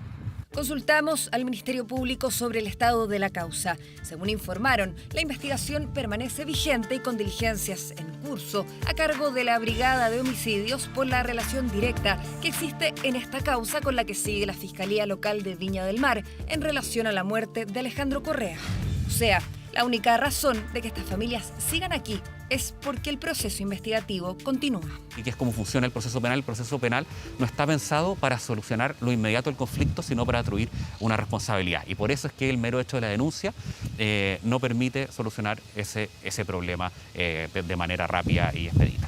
Consultamos al Ministerio Público sobre el estado de la causa. Según informaron, la investigación permanece vigente y con diligencias en curso a cargo de la Brigada de Homicidios por la relación directa que existe en esta causa con la que sigue la Fiscalía Local de Viña del Mar en relación a la muerte de Alejandro Correa. O sea, la única razón de que estas familias sigan aquí es porque el proceso investigativo continúa. Y que es cómo funciona el proceso penal. El proceso penal no está pensado para solucionar lo inmediato del conflicto, sino para atribuir una responsabilidad. Y por eso es que el mero hecho de la denuncia no permite solucionar ese problema de manera rápida y expedita.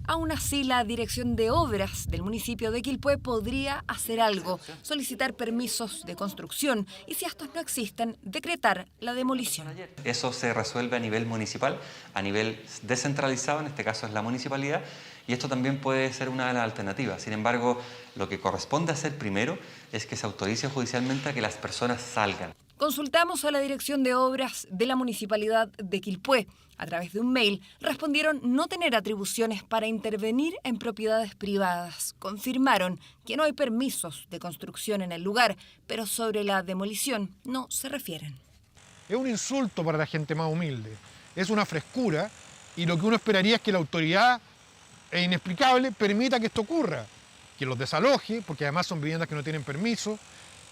Aún así, la Dirección de Obras del municipio de Quilpué podría hacer algo, solicitar permisos de construcción y, si estos no existen, decretar la demolición. Eso se resuelve a nivel municipal, a nivel descentralizado, en este caso es la municipalidad, y esto también puede ser una de las alternativas. Sin embargo, lo que corresponde hacer primero es que se autorice judicialmente a que las personas salgan. Consultamos a la Dirección de Obras de la Municipalidad de Quilpué. A través de un mail respondieron no tener atribuciones para intervenir en propiedades privadas. Confirmaron que no hay permisos de construcción en el lugar, pero sobre la demolición no se refieren. Es un insulto para la gente más humilde, es una frescura y lo que uno esperaría es que la autoridad, es inexplicable, permita que esto ocurra, que los desaloje, porque además son viviendas que no tienen permiso,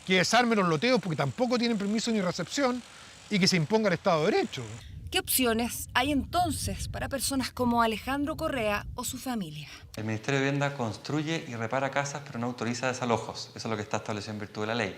que desarme los loteos porque tampoco tienen permiso ni recepción y que se imponga el Estado de Derecho. ¿Qué opciones hay entonces para personas como Alejandro Correa o su familia? El Ministerio de Vivienda construye y repara casas, pero no autoriza desalojos. Eso es lo que está establecido en virtud de la ley.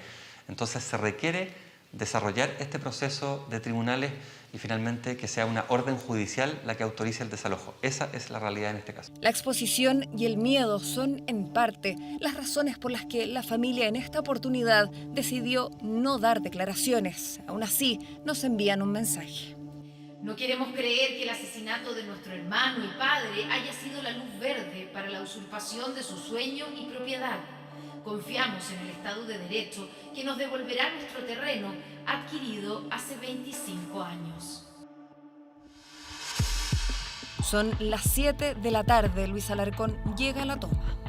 Entonces se requiere desarrollar este proceso de tribunales y finalmente que sea una orden judicial la que autorice el desalojo. Esa es la realidad en este caso. La exposición y el miedo son, en parte, las razones por las que la familia en esta oportunidad decidió no dar declaraciones. Aún así, nos envían un mensaje. No queremos creer que el asesinato de nuestro hermano y padre haya sido la luz verde para la usurpación de su sueño y propiedad. Confiamos en el Estado de Derecho que nos devolverá nuestro terreno adquirido hace 25 años. Son las 7 de la tarde. Luis Alarcón llega a la toma.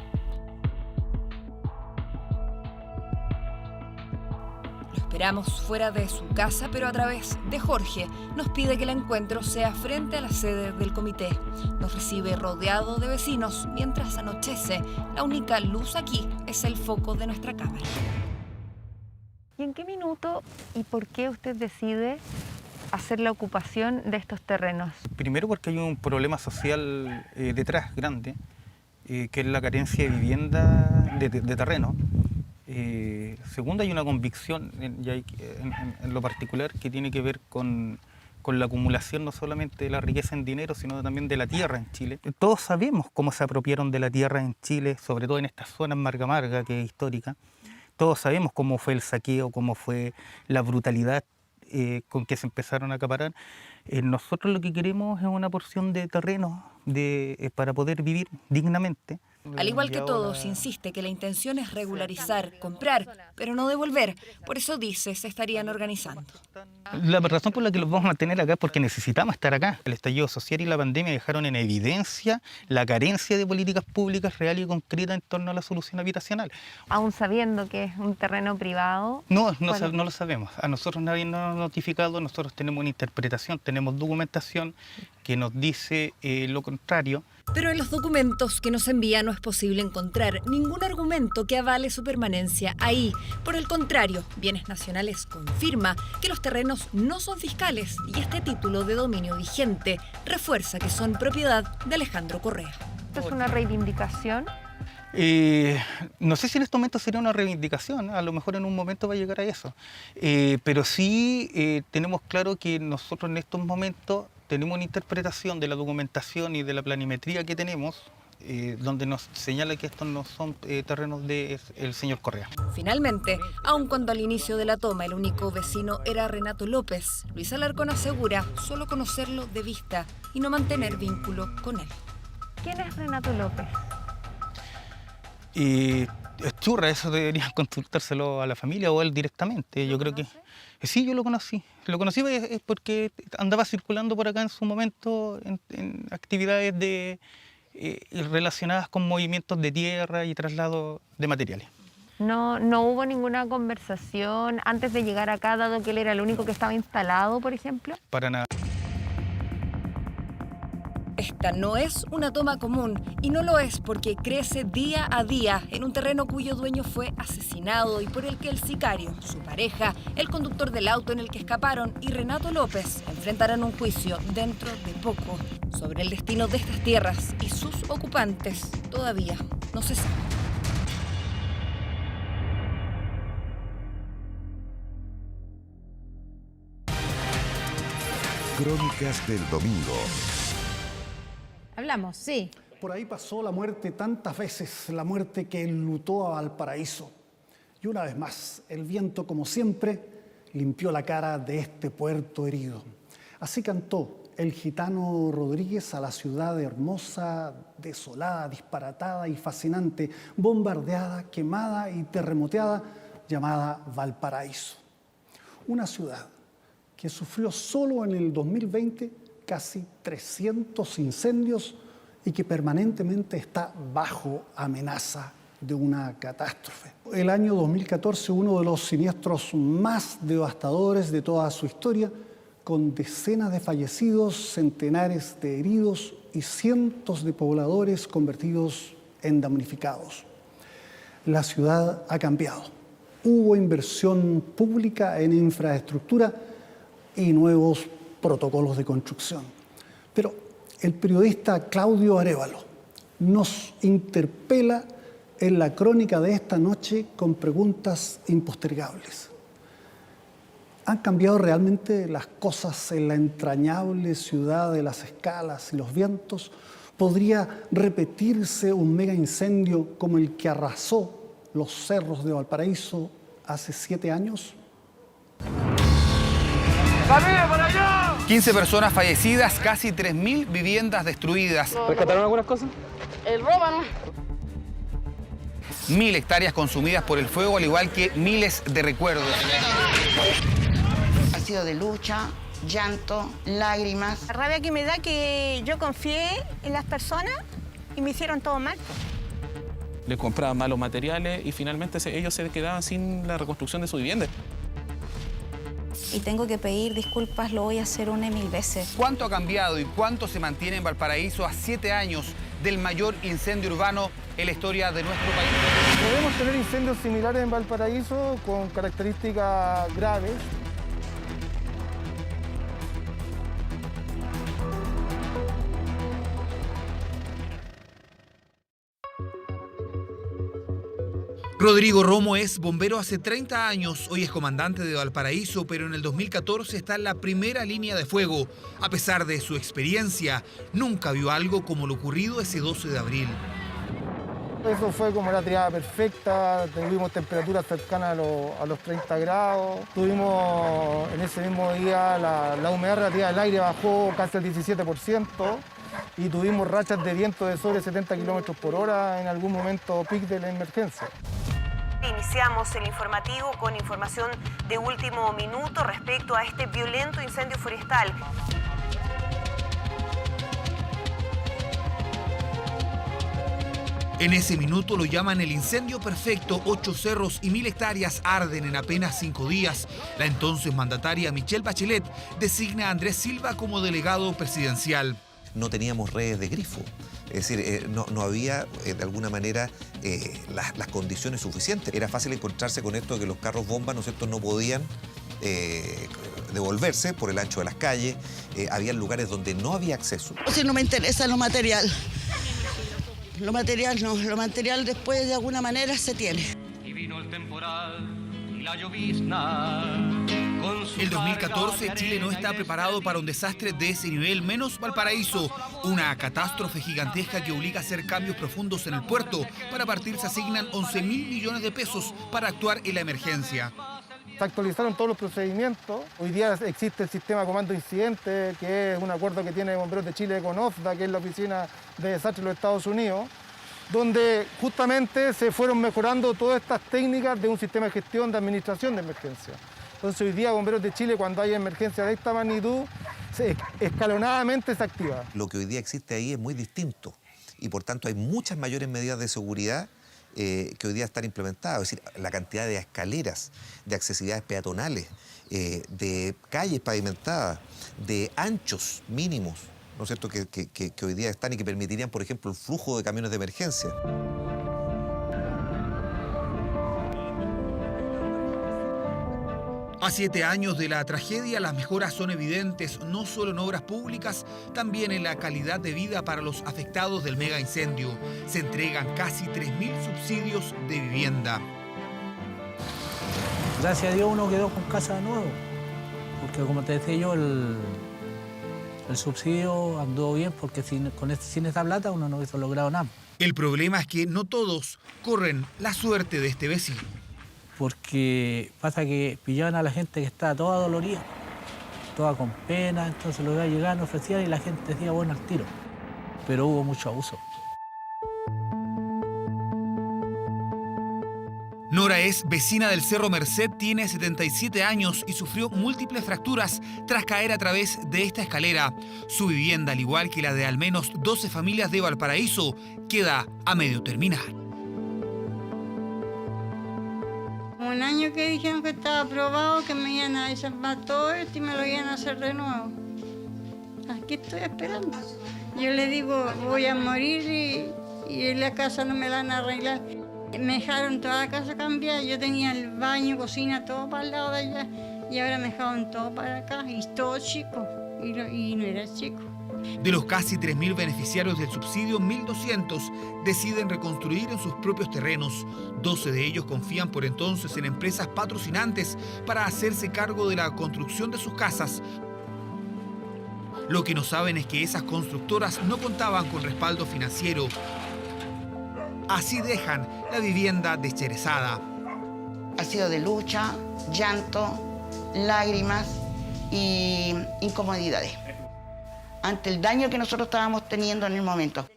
Lo esperamos fuera de su casa, pero a través de Jorge nos pide que el encuentro sea frente a la sede del comité. Nos recibe rodeado de vecinos mientras anochece. La única luz aquí es el foco de nuestra cámara. ¿Y en qué minuto y por qué usted decide hacer la ocupación de estos terrenos? Primero porque hay un problema social detrás grande, que es la carencia de vivienda de terreno. Segundo, hay una convicción en lo particular que tiene que ver con la acumulación no solamente de la riqueza en dinero, sino también de la tierra en Chile. Todos sabemos cómo se apropiaron de la tierra en Chile, sobre todo en estas zonas marga, que es histórica. Todos sabemos cómo fue el saqueo, cómo fue la brutalidad con que se empezaron a acaparar. Nosotros lo que queremos es una porción de terreno para poder vivir dignamente. Al igual que todos, insiste que la intención es regularizar, comprar, pero no devolver. Por eso dice, se estarían organizando. La razón por la que los vamos a mantener acá es porque necesitamos estar acá. El estallido social y la pandemia dejaron en evidencia la carencia de políticas públicas reales y concretas en torno a la solución habitacional. Aún sabiendo que es un terreno privado. No lo sabemos. A nosotros nadie nos ha notificado, nosotros tenemos una interpretación, tenemos documentación que nos dice lo contrario. Pero en los documentos que nos envía no es posible encontrar ningún argumento que avale su permanencia ahí. Por el contrario, Bienes Nacionales confirma que los terrenos no son fiscales y este título de dominio vigente refuerza que son propiedad de Alejandro Correa. ¿Esto es una reivindicación? No sé si en este momento sería una reivindicación, a lo mejor en un momento va a llegar a eso. Pero sí tenemos claro que nosotros en estos momentos tenemos una interpretación de la documentación y de la planimetría que tenemos, donde nos señala que estos no son terrenos del señor Correa. Finalmente, aun cuando al inicio de la toma el único vecino era Renato López, Luis Alarcón asegura solo conocerlo de vista y no mantener vínculo con él. ¿Quién es Renato López? Churra, eso deberían consultárselo a la familia o a él directamente. Yo creo que sí, yo lo conocí. Lo conocí es porque andaba circulando por acá en su momento en actividades relacionadas con movimientos de tierra y traslado de materiales. No hubo ninguna conversación antes de llegar acá, dado que él era el único que estaba instalado, por ejemplo. Para nada. Esta no es una toma común y no lo es porque crece día a día en un terreno cuyo dueño fue asesinado y por el que el sicario, su pareja, el conductor del auto en el que escaparon y Renato López enfrentarán un juicio dentro de poco. Sobre el destino de estas tierras y sus ocupantes todavía no se sabe. Crónicas del domingo. Hablamos, sí. Por ahí pasó la muerte tantas veces, la muerte que enlutó a Valparaíso. Y una vez más, el viento, como siempre, limpió la cara de este puerto herido. Así cantó el gitano Rodríguez a la ciudad hermosa, desolada, disparatada y fascinante, bombardeada, quemada y terremoteada, llamada Valparaíso. Una ciudad que sufrió solo en el 2020 casi 300 incendios y que permanentemente está bajo amenaza de una catástrofe. El año 2014, uno de los siniestros más devastadores de toda su historia, con decenas de fallecidos, centenares de heridos y cientos de pobladores convertidos en damnificados. La ciudad ha cambiado. Hubo inversión pública en infraestructura y nuevos protocolos de construcción. Pero el periodista Claudio Arévalo nos interpela en la crónica de esta noche con preguntas impostergables. ¿Han cambiado realmente las cosas en la entrañable ciudad de las escalas y los vientos? ¿Podría repetirse un mega incendio como el que arrasó los cerros de Valparaíso hace 7 años? 15 personas fallecidas, casi 3.000 viviendas destruidas. ¿Rescataron algunas cosas? El róbano. 1.000 hectáreas consumidas por el fuego, al igual que miles de recuerdos. Ha sido de lucha, llanto, lágrimas. La rabia que me da que yo confié en las personas y me hicieron todo mal. Le compraban malos materiales y finalmente ellos se quedaban sin la reconstrucción de su vivienda. Y tengo que pedir disculpas, lo voy a hacer 1000 veces. ¿Cuánto ha cambiado y cuánto se mantiene en Valparaíso a 7 años del mayor incendio urbano en la historia de nuestro país? Podemos tener incendios similares en Valparaíso con características graves. Rodrigo Romo es bombero hace 30 años, hoy es comandante de Valparaíso, pero en el 2014 está en la primera línea de fuego. A pesar de su experiencia, nunca vio algo como lo ocurrido ese 12 de abril. Eso fue como la triada perfecta, tuvimos temperaturas cercanas a los 30 grados, tuvimos en ese mismo día la humedad relativa del aire bajó casi al 17% y tuvimos rachas de viento de sobre 70 kilómetros por hora en algún momento pic de la emergencia. Iniciamos el informativo con información de último minuto respecto a este violento incendio forestal. En ese minuto lo llaman el incendio perfecto. 8 cerros y 1000 hectáreas arden en apenas 5 días. La entonces mandataria Michelle Bachelet designa a Andrés Silva como delegado presidencial. No teníamos redes de grifo. Es decir, no había, de alguna manera, las condiciones suficientes. Era fácil encontrarse con esto de que los carros bombas, ¿no es cierto?, no podían devolverse por el ancho de las calles. Había lugares donde no había acceso. Si no me interesa lo material. Lo material no, lo material después de alguna manera se tiene. Y vino el temporal y la llovizna. El 2014 Chile no está preparado para un desastre de ese nivel, menos Valparaíso. Una catástrofe gigantesca que obliga a hacer cambios profundos en el puerto. Para partir se asignan 11.000 millones de pesos para actuar en la emergencia. Se actualizaron todos los procedimientos. Hoy día existe el sistema de comando incidente, que es un acuerdo que tiene Bomberos de Chile con OFDA, que es la oficina de desastres de los Estados Unidos, donde justamente se fueron mejorando todas estas técnicas de un sistema de gestión de administración de emergencia. Entonces hoy día Bomberos de Chile, cuando hay emergencia de esta magnitud, escalonadamente se activa. Lo que hoy día existe ahí es muy distinto y por tanto hay muchas mayores medidas de seguridad que hoy día están implementadas. Es decir, la cantidad de escaleras, de accesibilidades peatonales, de calles pavimentadas, de anchos mínimos, ¿no es cierto?, que hoy día están y que permitirían, por ejemplo, el flujo de camiones de emergencia. A 7 años de la tragedia, las mejoras son evidentes, no solo en obras públicas, también en la calidad de vida para los afectados del mega incendio. Se entregan casi 3.000 subsidios de vivienda. Gracias a Dios uno quedó con casa de nuevo, porque como te decía yo, el subsidio anduvo bien, porque sin esta plata uno no hubiese logrado nada. El problema es que no todos corren la suerte de este vecino. Porque pasa que pillaban a la gente que estaba toda dolorida, toda con pena, entonces los iba llegando, ofrecían y la gente decía bueno al tiro. Pero hubo mucho abuso. Nora es vecina del Cerro Merced, tiene 77 años y sufrió múltiples fracturas tras caer a través de esta escalera. Su vivienda, al igual que la de al menos 12 familias de Valparaíso, queda a medio terminar. Un año que dijeron que estaba aprobado, que me iban a desarmar todo esto y me lo iban a hacer de nuevo. Aquí estoy esperando. Yo le digo, voy a morir y en la casa no me la van a arreglar. Me dejaron toda la casa cambiada, yo tenía el baño, cocina, todo para el lado de allá. Y ahora me dejaron todo para acá, y todo chico, y no era chico. De los casi 3.000 beneficiarios del subsidio, 1.200 deciden reconstruir en sus propios terrenos. 12 de ellos confían por entonces en empresas patrocinantes para hacerse cargo de la construcción de sus casas. Lo que no saben es que esas constructoras no contaban con respaldo financiero. Así dejan la vivienda descherezada. Ha sido de lucha, llanto, lágrimas y incomodidades ante el daño que nosotros estábamos teniendo en el momento.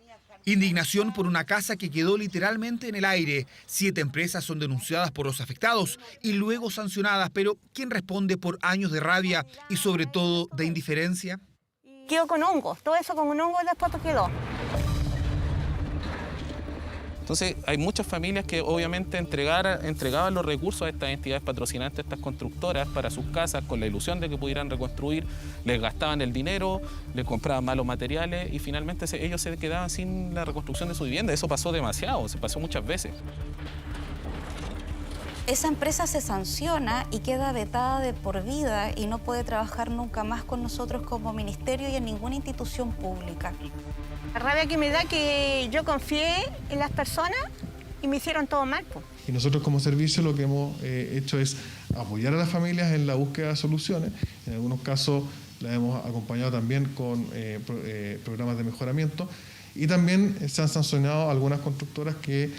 Indignación por una casa que quedó literalmente en el aire. 7 empresas son denunciadas por los afectados y luego sancionadas, pero ¿quién responde por años de rabia y sobre todo de indiferencia? Quedó con hongos, todo eso con un hongo después quedó. Entonces, hay muchas familias que obviamente entregaban los recursos a estas entidades patrocinantes, a estas constructoras, para sus casas, con la ilusión de que pudieran reconstruir, les gastaban el dinero, les compraban malos materiales y finalmente ellos se quedaban sin la reconstrucción de su vivienda. Eso pasó demasiado, se pasó muchas veces. Esa empresa se sanciona y queda vetada de por vida y no puede trabajar nunca más con nosotros como ministerio y en ninguna institución pública. La rabia que me da que yo confié en las personas y me hicieron todo mal. Y nosotros como servicio lo que hemos hecho es apoyar a las familias en la búsqueda de soluciones. En algunos casos las hemos acompañado también con programas de mejoramiento y también se han sancionado algunas constructoras que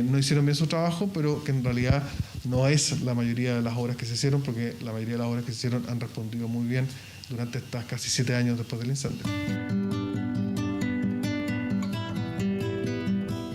no hicieron bien su trabajo, pero que en realidad no es la mayoría de las obras que se hicieron, porque la mayoría de las obras que se hicieron han respondido muy bien durante estas casi 7 años después del incendio.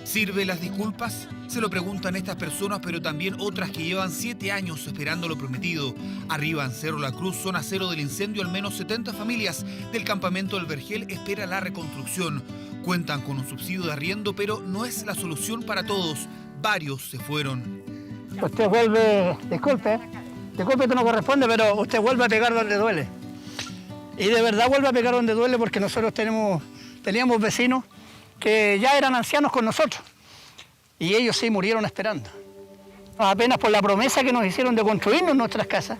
¿Sirven las disculpas? Se lo preguntan estas personas, pero también otras que llevan 7 años esperando lo prometido. Arriba en Cerro La Cruz, zona cero del incendio, al menos 70 familias del campamento del Vergel espera la reconstrucción. Cuentan con un subsidio de arriendo, pero no es la solución para todos. Varios se fueron. Usted vuelve, disculpe, esto no corresponde, pero usted vuelve a pegar donde duele. Y de verdad vuelve a pegar donde duele, porque nosotros teníamos vecinos que ya eran ancianos con nosotros. Y ellos sí murieron esperando. Apenas por la promesa que nos hicieron de construirnos nuestras casas,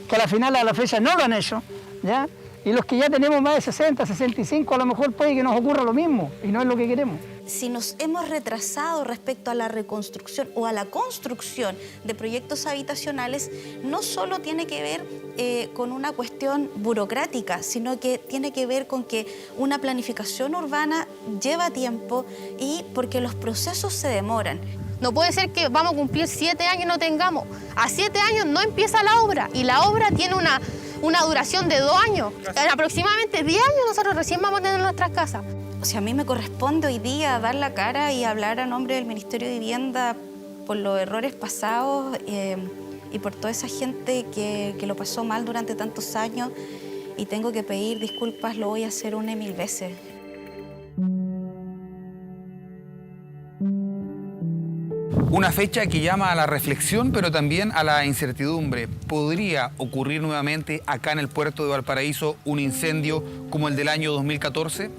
que a la final, a la fecha, no lo han hecho, ¿ya? Y los que ya tenemos más de 60, 65, a lo mejor puede que nos ocurra lo mismo, y no es lo que queremos. Si nos hemos retrasado respecto a la reconstrucción o a la construcción de proyectos habitacionales, no solo tiene que ver con una cuestión burocrática, sino que tiene que ver con que una planificación urbana lleva tiempo y porque los procesos se demoran. No puede ser que vamos a cumplir 7 años y no tengamos. A 7 años no empieza la obra y la obra tiene una duración de 2 años. En aproximadamente 10 años nosotros recién vamos a tener nuestras casas. O sea, a mí me corresponde hoy día dar la cara y hablar a nombre del Ministerio de Vivienda por los errores pasados y por toda esa gente que lo pasó mal durante tantos años. Y tengo que pedir disculpas, lo voy a hacer 1 y 1000 veces. Una fecha que llama a la reflexión, pero también a la incertidumbre. ¿Podría ocurrir nuevamente acá en el puerto de Valparaíso un incendio como el del año 2014?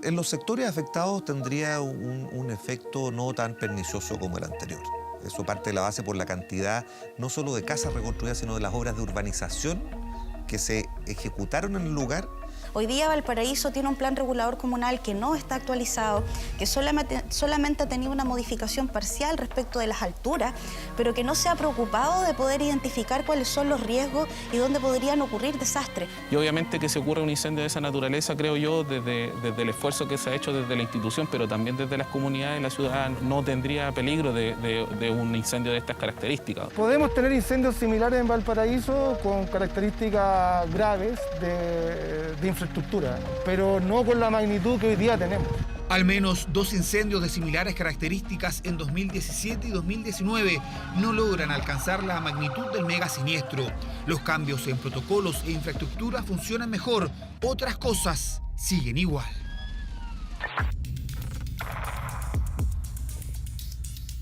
En los sectores afectados tendría un efecto no tan pernicioso como el anterior. Eso parte de la base por la cantidad no solo de casas reconstruidas, sino de las obras de urbanización que se ejecutaron en el lugar. Hoy día Valparaíso tiene un plan regulador comunal que no está actualizado, que solamente ha tenido una modificación parcial respecto de las alturas, pero que no se ha preocupado de poder identificar cuáles son los riesgos y dónde podrían ocurrir desastres. Y obviamente que se ocurra un incendio de esa naturaleza, creo yo, desde el esfuerzo que se ha hecho desde la institución, pero también desde las comunidades, la ciudad no tendría peligro de un incendio de estas características. Podemos tener incendios similares en Valparaíso con características graves de infraestructura, pero no con la magnitud que hoy día tenemos. Al menos 2 incendios de similares características en 2017 y 2019 no logran alcanzar la magnitud del mega siniestro. Los cambios en protocolos e infraestructura funcionan mejor, otras cosas siguen igual.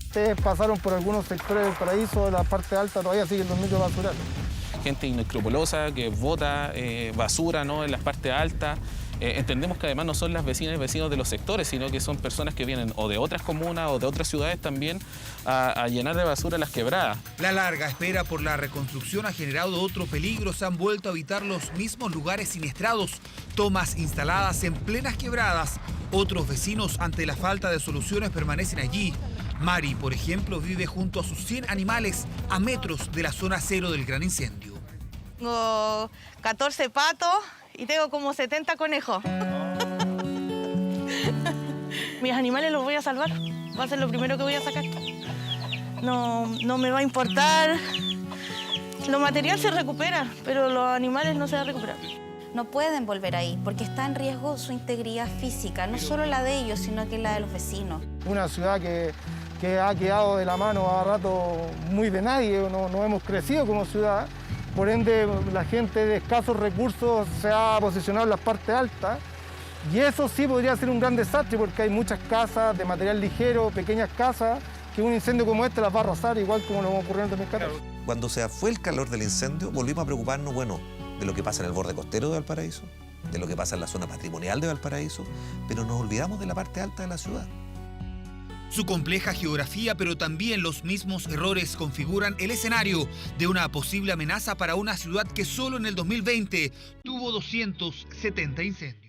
Ustedes pasaron por algunos sectores del Paraíso, la parte alta todavía siguen los microbasurales. Gente inescrupulosa que bota basura, ¿no?, en las partes altas. Entendemos que además no son las vecinas y vecinos de los sectores, sino que son personas que vienen o de otras comunas o de otras ciudades también a llenar de basura las quebradas. La larga espera por la reconstrucción ha generado otro peligro. Se han vuelto a habitar los mismos lugares siniestrados, tomas instaladas en plenas quebradas. Otros vecinos, ante la falta de soluciones, permanecen allí. Mari, por ejemplo, vive junto a sus 100 animales a metros de la zona cero del gran incendio. Tengo 14 patos y tengo como 70 conejos. Mis animales los voy a salvar. Va a ser lo primero que voy a sacar. No me va a importar. Lo material se recupera, pero los animales no se van a recuperar. No pueden volver ahí porque está en riesgo su integridad física, no solo la de ellos, sino que la de los vecinos. Una ciudad que ha quedado de la mano a rato muy de nadie, no hemos crecido como ciudad. Por ende, la gente de escasos recursos se ha posicionado en las partes altas y eso sí podría ser un gran desastre porque hay muchas casas de material ligero, pequeñas casas, que un incendio como este las va a arrasar igual como lo ocurrió en 2014. Cuando se fue el calor del incendio, volvimos a preocuparnos, bueno, de lo que pasa en el borde costero de Valparaíso, de lo que pasa en la zona patrimonial de Valparaíso, pero nos olvidamos de la parte alta de la ciudad. Su compleja geografía, pero también los mismos errores configuran el escenario de una posible amenaza para una ciudad que solo en el 2020 tuvo 270 incendios.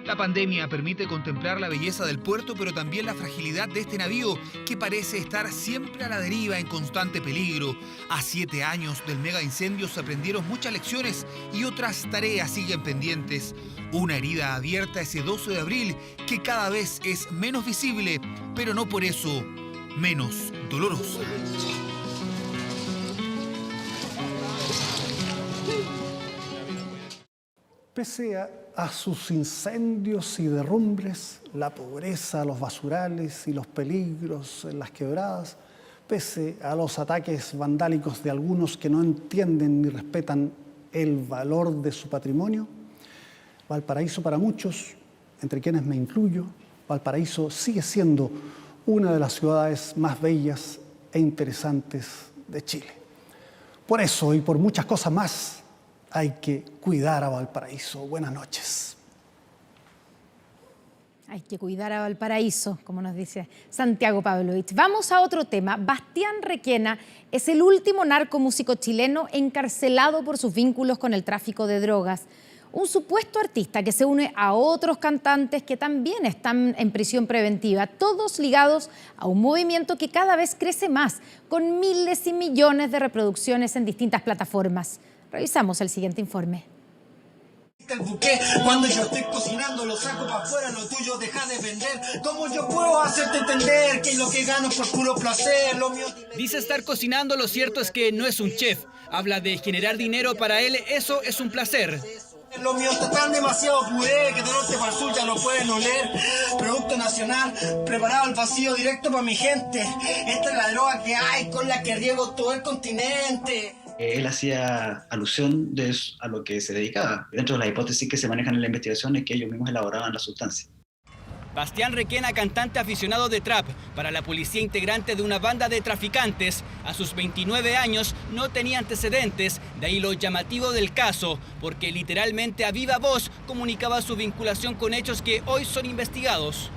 La pandemia permite contemplar la belleza del puerto, pero también la fragilidad de este navío, que parece estar siempre a la deriva en constante peligro. A 7 años del mega incendio se aprendieron muchas lecciones y otras tareas siguen pendientes. Una herida abierta ese 12 de abril que cada vez es menos visible, pero no por eso menos dolorosa. Pese a sus incendios y derrumbres, la pobreza, los basurales y los peligros en las quebradas, pese a los ataques vandálicos de algunos que no entienden ni respetan el valor de su patrimonio, Valparaíso para muchos, entre quienes me incluyo, Valparaíso sigue siendo una de las ciudades más bellas e interesantes de Chile. Por eso y por muchas cosas más, hay que cuidar a Valparaíso. Buenas noches. Hay que cuidar a Valparaíso, como nos dice Santiago Pavlovich. Vamos a otro tema. Bastián Requena es el último narcomúsico chileno encarcelado por sus vínculos con el tráfico de drogas. Un supuesto artista que se une a otros cantantes que también están en prisión preventiva, todos ligados a un movimiento que cada vez crece más, con miles y millones de reproducciones en distintas plataformas. Revisamos el siguiente informe. El buque, cuando yo estoy cocinando lo saco para afuera, lo tuyo deja de vender. ¿Cómo yo puedo hacerte entender que lo que gano es por puro placer? Lo mío... Dice estar cocinando, lo cierto es que no es un chef. Habla de generar dinero, para él eso es un placer. Lo mío está tan demasiado puré que de norte para el sur ya lo pueden oler. Producto nacional, preparado al vacío directo para mi gente. Esta es la droga que hay con la que riego todo el continente. Él hacía alusión a lo que se dedicaba. Dentro de las hipótesis que se manejan en la investigación es que ellos mismos elaboraban la sustancia. Bastián Requena, cantante aficionado de trap, para la policía integrante de una banda de traficantes. A sus 29 años no tenía antecedentes, de ahí lo llamativo del caso, porque literalmente a viva voz comunicaba su vinculación con hechos que hoy son investigados.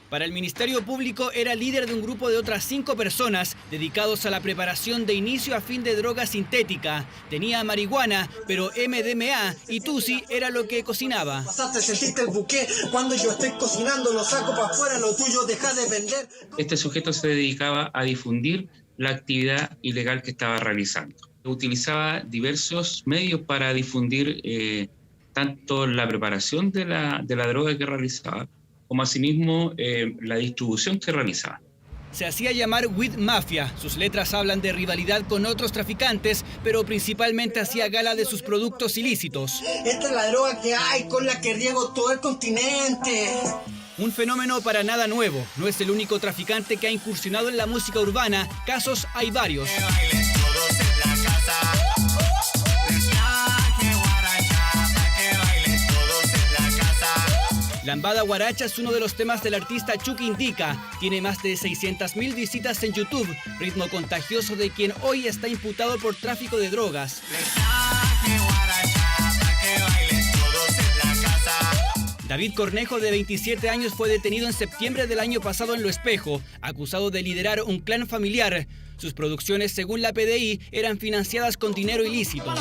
Para el Ministerio Público era líder de un grupo de otras 5 personas dedicados a la preparación de inicio a fin de droga sintética. Tenía marihuana, pero MDMA y Tusi era lo que cocinaba. Pasaste, sentiste el buque, cuando yo estoy cocinando lo saco para afuera, lo tuyo deja de vender. Este sujeto se dedicaba a difundir la actividad ilegal que estaba realizando. Utilizaba diversos medios para difundir tanto la preparación de la droga que realizaba, como asimismo la distribución que realizaba. Se hacía llamar Weed Mafia. Sus letras hablan de rivalidad con otros traficantes, pero principalmente hacía gala de sus productos ilícitos. Esta es la droga que hay, con la que riego todo el continente. Un fenómeno para nada nuevo. No es el único traficante que ha incursionado en la música urbana. Casos hay varios. Lambada Guaracha es uno de los temas del artista Chucky Indica. Tiene más de 600.000 visitas en YouTube, ritmo contagioso de quien hoy está imputado por tráfico de drogas. David Cornejo, de 27 años, fue detenido en septiembre del año pasado en Lo Espejo, acusado de liderar un clan familiar. Sus producciones, según la PDI, eran financiadas con dinero ilícito.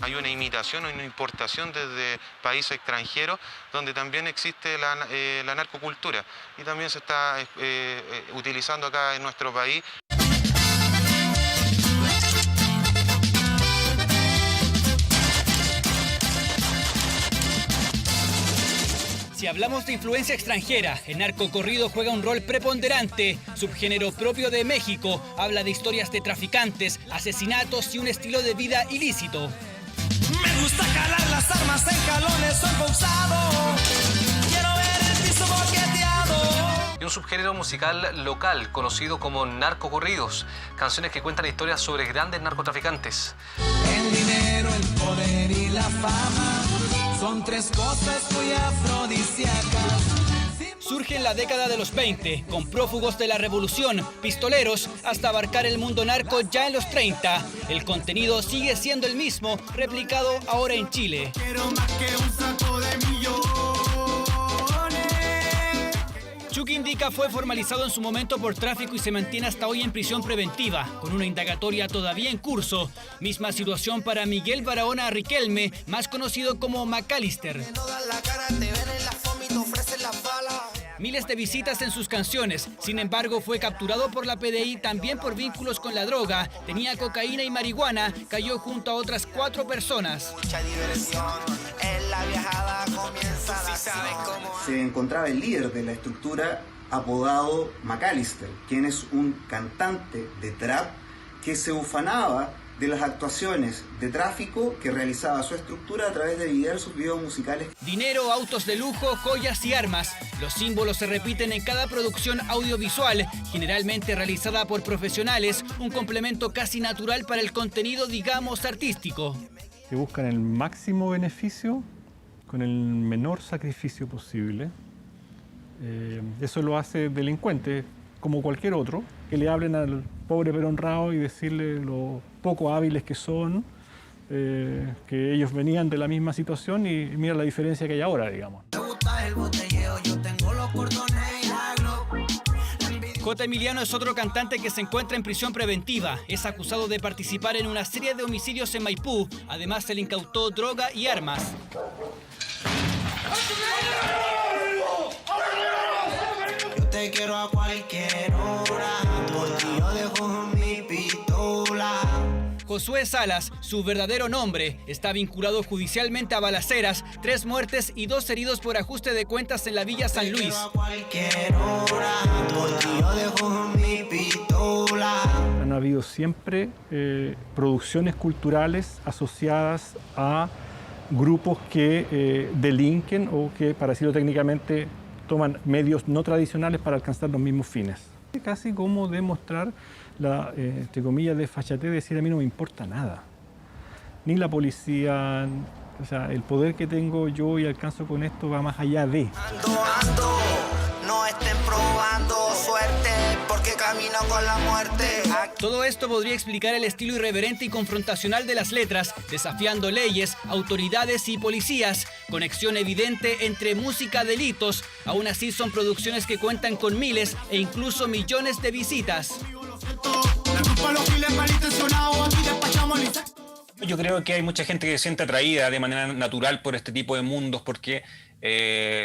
Hay una imitación o una importación desde países extranjeros donde también existe la narcocultura y también se está utilizando acá en nuestro país. Si hablamos de influencia extranjera, el narcocorrido juega un rol preponderante. Subgénero propio de México, habla de historias de traficantes, asesinatos y un estilo de vida ilícito. Me gusta jalar las armas en jalones, soy pausado. Quiero ver el piso boqueteado. Y un subgénero musical local conocido como narcocorridos, canciones que cuentan historias sobre grandes narcotraficantes. El dinero, el poder y la fama son 3 cosas muy afrodisíacas. Surge en la década de los 20, con prófugos de la revolución, pistoleros, hasta abarcar el mundo narco ya en los 30. El contenido sigue siendo el mismo, replicado ahora en Chile. Quiero más que un saco de millones. Chucky Indica fue formalizado en su momento por tráfico y se mantiene hasta hoy en prisión preventiva, con una indagatoria todavía en curso. Misma situación para Miguel Barahona Riquelme, más conocido como McAllister. Miles de visitas en sus canciones, sin embargo fue capturado por la PDI también por vínculos con la droga, tenía cocaína y marihuana, cayó junto a otras 4 personas. Se encontraba el líder de la estructura apodado McAllister, quien es un cantante de trap que se ufanaba de las actuaciones de tráfico que realizaba su estructura a través de diversos videos musicales. Dinero, autos de lujo, joyas y armas. Los símbolos se repiten en cada producción audiovisual, generalmente realizada por profesionales, un complemento casi natural para el contenido, digamos, artístico. Que buscan el máximo beneficio con el menor sacrificio posible. Eso lo hace delincuente, como cualquier otro, que le hablen al pobre pero honrado y decirle lo poco hábiles que son, que ellos venían de la misma situación y mira la diferencia que hay ahora, digamos. J. Emiliano es otro cantante que se encuentra en prisión preventiva. Es acusado de participar en una serie de homicidios en Maipú. Además, se le incautó droga y armas. Te quiero a cualquier hora, porque yo dejo mi pistola. Josué Salas, su verdadero nombre, está vinculado judicialmente a balaceras, 3 muertes y 2 heridos por ajuste de cuentas en la Villa San Luis. Han habido siempre producciones culturales asociadas a grupos que delinquen o que, para decirlo técnicamente, toman medios no tradicionales para alcanzar los mismos fines. Casi como demostrar la, entre comillas, desfachatez de decir a mí no me importa nada. Ni la policía, O sea, el poder que tengo yo y alcanzo con esto va más allá de. Ando, no estén probando suerte, porque camino con la muerte. Todo esto podría explicar el estilo irreverente y confrontacional de las letras, desafiando leyes, autoridades y policías. Conexión evidente entre música, delitos. Aún así son producciones que cuentan con miles e incluso millones de visitas. Yo creo que hay mucha gente que se siente atraída de manera natural por este tipo de mundos porque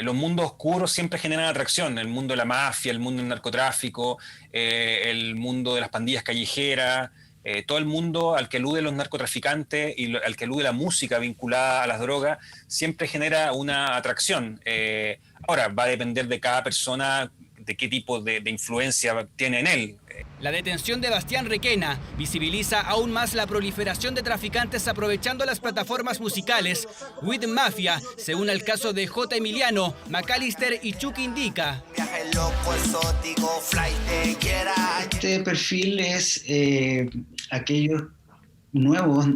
los mundos oscuros siempre generan atracción. El mundo de la mafia, el mundo del narcotráfico, el mundo de las pandillas callejeras, todo el mundo al que aluden los narcotraficantes y al que alude la música vinculada a las drogas siempre genera una atracción. Ahora, va a depender de cada persona de qué tipo de influencia tiene en él. La detención de Bastián Requena visibiliza aún más la proliferación de traficantes aprovechando las plataformas musicales. With Mafia se une al caso de J. Emiliano, Macalister y Chucky Indica. Este perfil es aquellos nuevos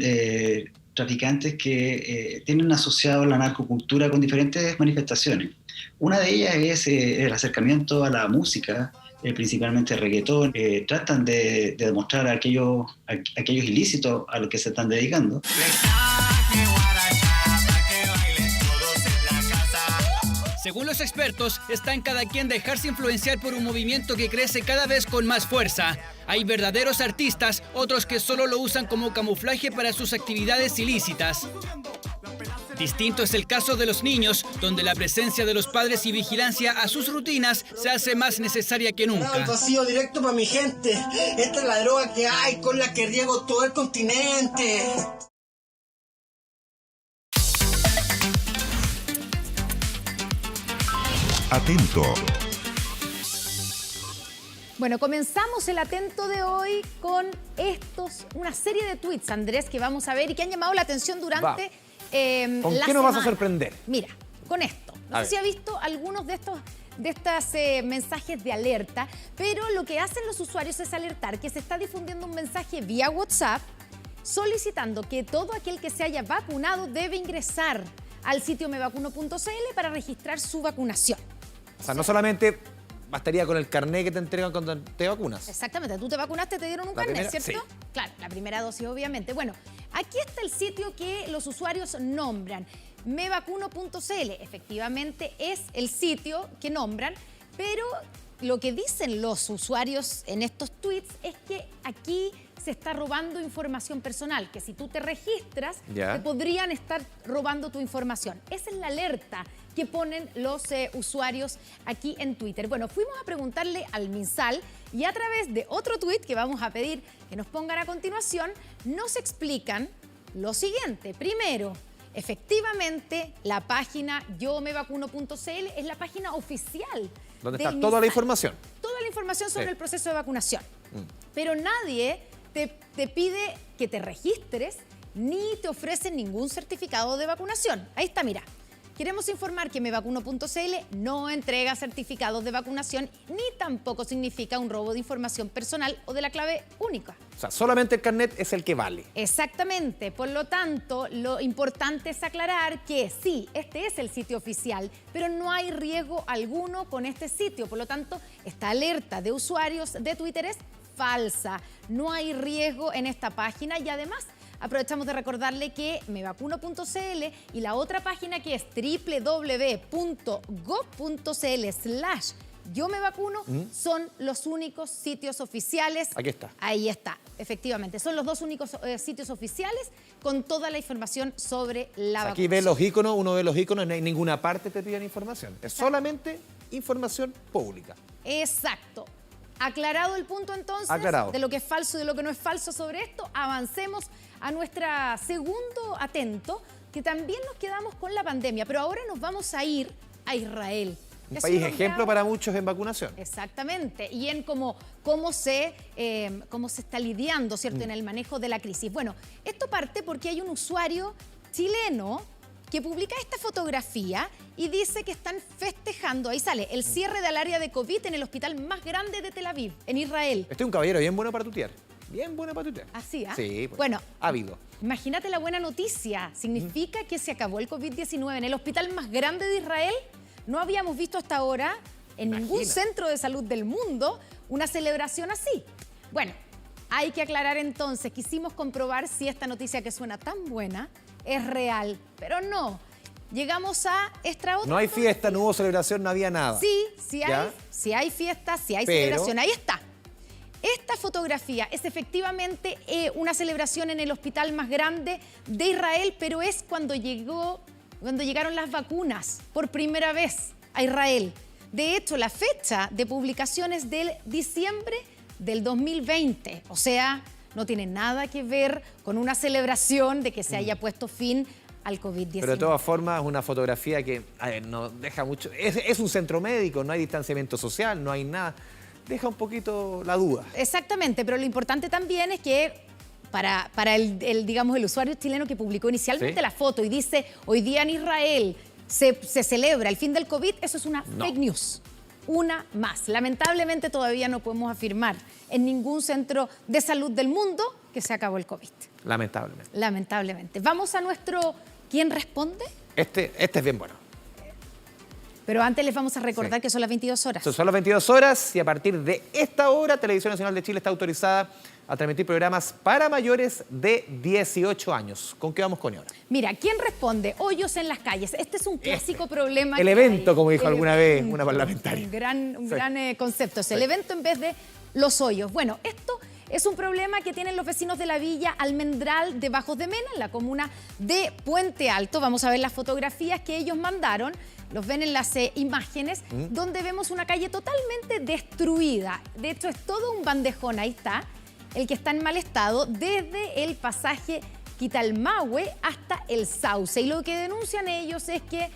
traficantes que tienen asociado la narcocultura con diferentes manifestaciones. Una de ellas es el acercamiento a la música, principalmente el reggaetón. Tratan de demostrar aquellos ilícitos a los que se están dedicando. Según los expertos, está en cada quien dejarse influenciar por un movimiento que crece cada vez con más fuerza. Hay verdaderos artistas, otros que solo lo usan como camuflaje para sus actividades ilícitas. Distinto es el caso de los niños, donde la presencia de los padres y vigilancia a sus rutinas se hace más necesaria que nunca. El vacío directo para mi gente. Esta es la droga que hay, con la que riego todo el continente. Atento. Bueno, comenzamos el Atento de hoy con una serie de tweets, Andrés, que vamos a ver y que han llamado la atención durante ¿Con qué nos vas a sorprender? Mira, con esto. No sé si ha visto algunos de estos mensajes de alerta, pero lo que hacen los usuarios es alertar que se está difundiendo un mensaje vía WhatsApp solicitando que todo aquel que se haya vacunado debe ingresar al sitio mevacuno.cl para registrar su vacunación. O sea, no solamente bastaría con el carnet que te entregan cuando te vacunas. Exactamente, tú te vacunaste, te dieron un carnet, ¿cierto? Sí. Claro, la primera dosis, obviamente. Bueno, aquí está el sitio que los usuarios nombran, mevacuno.cl. Efectivamente es el sitio que nombran, pero lo que dicen los usuarios en estos tweets es que aquí se está robando información personal, que si tú te registras, te podrían estar robando tu información. Esa es la alerta que ponen los usuarios aquí en Twitter. Bueno, fuimos a preguntarle al MinSal y a través de otro tuit que vamos a pedir que nos pongan a continuación, nos explican lo siguiente. Primero, efectivamente, la página yomevacuno.cl es la página oficial. ¿Dónde está toda la información? Toda la información sobre el proceso de vacunación. Pero nadie te pide que te registres ni te ofrecen ningún certificado de vacunación. Ahí está, mira. Queremos informar que mevacuno.cl no entrega certificados de vacunación ni tampoco significa un robo de información personal o de la clave única. O sea, solamente el carnet es el que vale. Exactamente. Por lo tanto, lo importante es aclarar que sí, este es el sitio oficial, pero no hay riesgo alguno con este sitio. Por lo tanto, esta alerta de usuarios de Twitter es falsa. No hay riesgo en esta página y además aprovechamos de recordarle que mevacuno.cl y la otra página que es www.gov.cl/yomevacuno son los únicos sitios oficiales. Aquí está. Ahí está, efectivamente. Son los dos únicos sitios oficiales con toda la información sobre la vacunación. Aquí ve los iconos, uno ve los iconos, en ninguna parte te piden información. Es solamente información pública. Exacto. Aclarado el punto entonces de lo que es falso y de lo que no es falso sobre esto, avancemos a nuestro segundo atento, que también nos quedamos con la pandemia, pero ahora nos vamos a ir a Israel. Un país ejemplo para muchos en vacunación. Exactamente, y en cómo se está lidiando, ¿cierto?, en el manejo de la crisis. Bueno, esto parte porque hay un usuario chileno que publica esta fotografía y dice que están festejando, ahí sale, el cierre del área de COVID en el hospital más grande de Tel Aviv, en Israel. Este es un caballero bien bueno para tutear. bien buena para tuitear. Así, ¿ah? Sí, pues, bueno, ávido. Imagínate la buena noticia. Significa que se acabó el COVID-19 en el hospital más grande de Israel. No habíamos visto hasta ahora en ningún centro de salud del mundo una celebración así. Bueno, hay que aclarar entonces, quisimos comprobar si esta noticia que suena tan buena es real, pero no. Llegamos a esta otra. No hay fiesta, no hubo celebración, no había nada. Sí hay fiesta, sí hay celebración, ahí está. Esta fotografía es efectivamente una celebración en el hospital más grande de Israel, pero es cuando llegaron las vacunas por primera vez a Israel. De hecho, la fecha de publicación es del diciembre del 2020, o sea, no tiene nada que ver con una celebración de que se haya puesto fin al COVID-19. Pero de todas formas, una fotografía que no deja mucho. Es un centro médico, no hay distanciamiento social, no hay nada. Deja un poquito la duda. Exactamente, pero lo importante también es que para el usuario chileno que publicó inicialmente la foto y dice, hoy día en Israel se celebra el fin del COVID, eso es una fake news. Una más. Lamentablemente todavía no podemos afirmar en ningún centro de salud del mundo que se acabó el COVID. Lamentablemente. Lamentablemente. Vamos a nuestro ¿Quién responde? Este es bien bueno. Pero antes les vamos a recordar que son las 22 horas. Son las 22 horas y a partir de esta hora Televisión Nacional de Chile está autorizada a transmitir programas para mayores de 18 años. ¿Con qué vamos con ahora? Mira, ¿quién responde? Hoyos en las calles. Este es un clásico problema. El evento, como dijo alguna vez una parlamentaria. Un gran concepto. Es el evento en vez de los hoyos. Bueno, esto es un problema que tienen los vecinos de la Villa Almendral de Bajos de Mena, en la comuna de Puente Alto. Vamos a ver las fotografías que ellos mandaron. Los ven en las imágenes, donde vemos una calle totalmente destruida. De hecho, es todo un bandejón. Ahí está, el que está en mal estado, desde el pasaje Quitalmahue hasta el Sauce. Y lo que denuncian ellos es que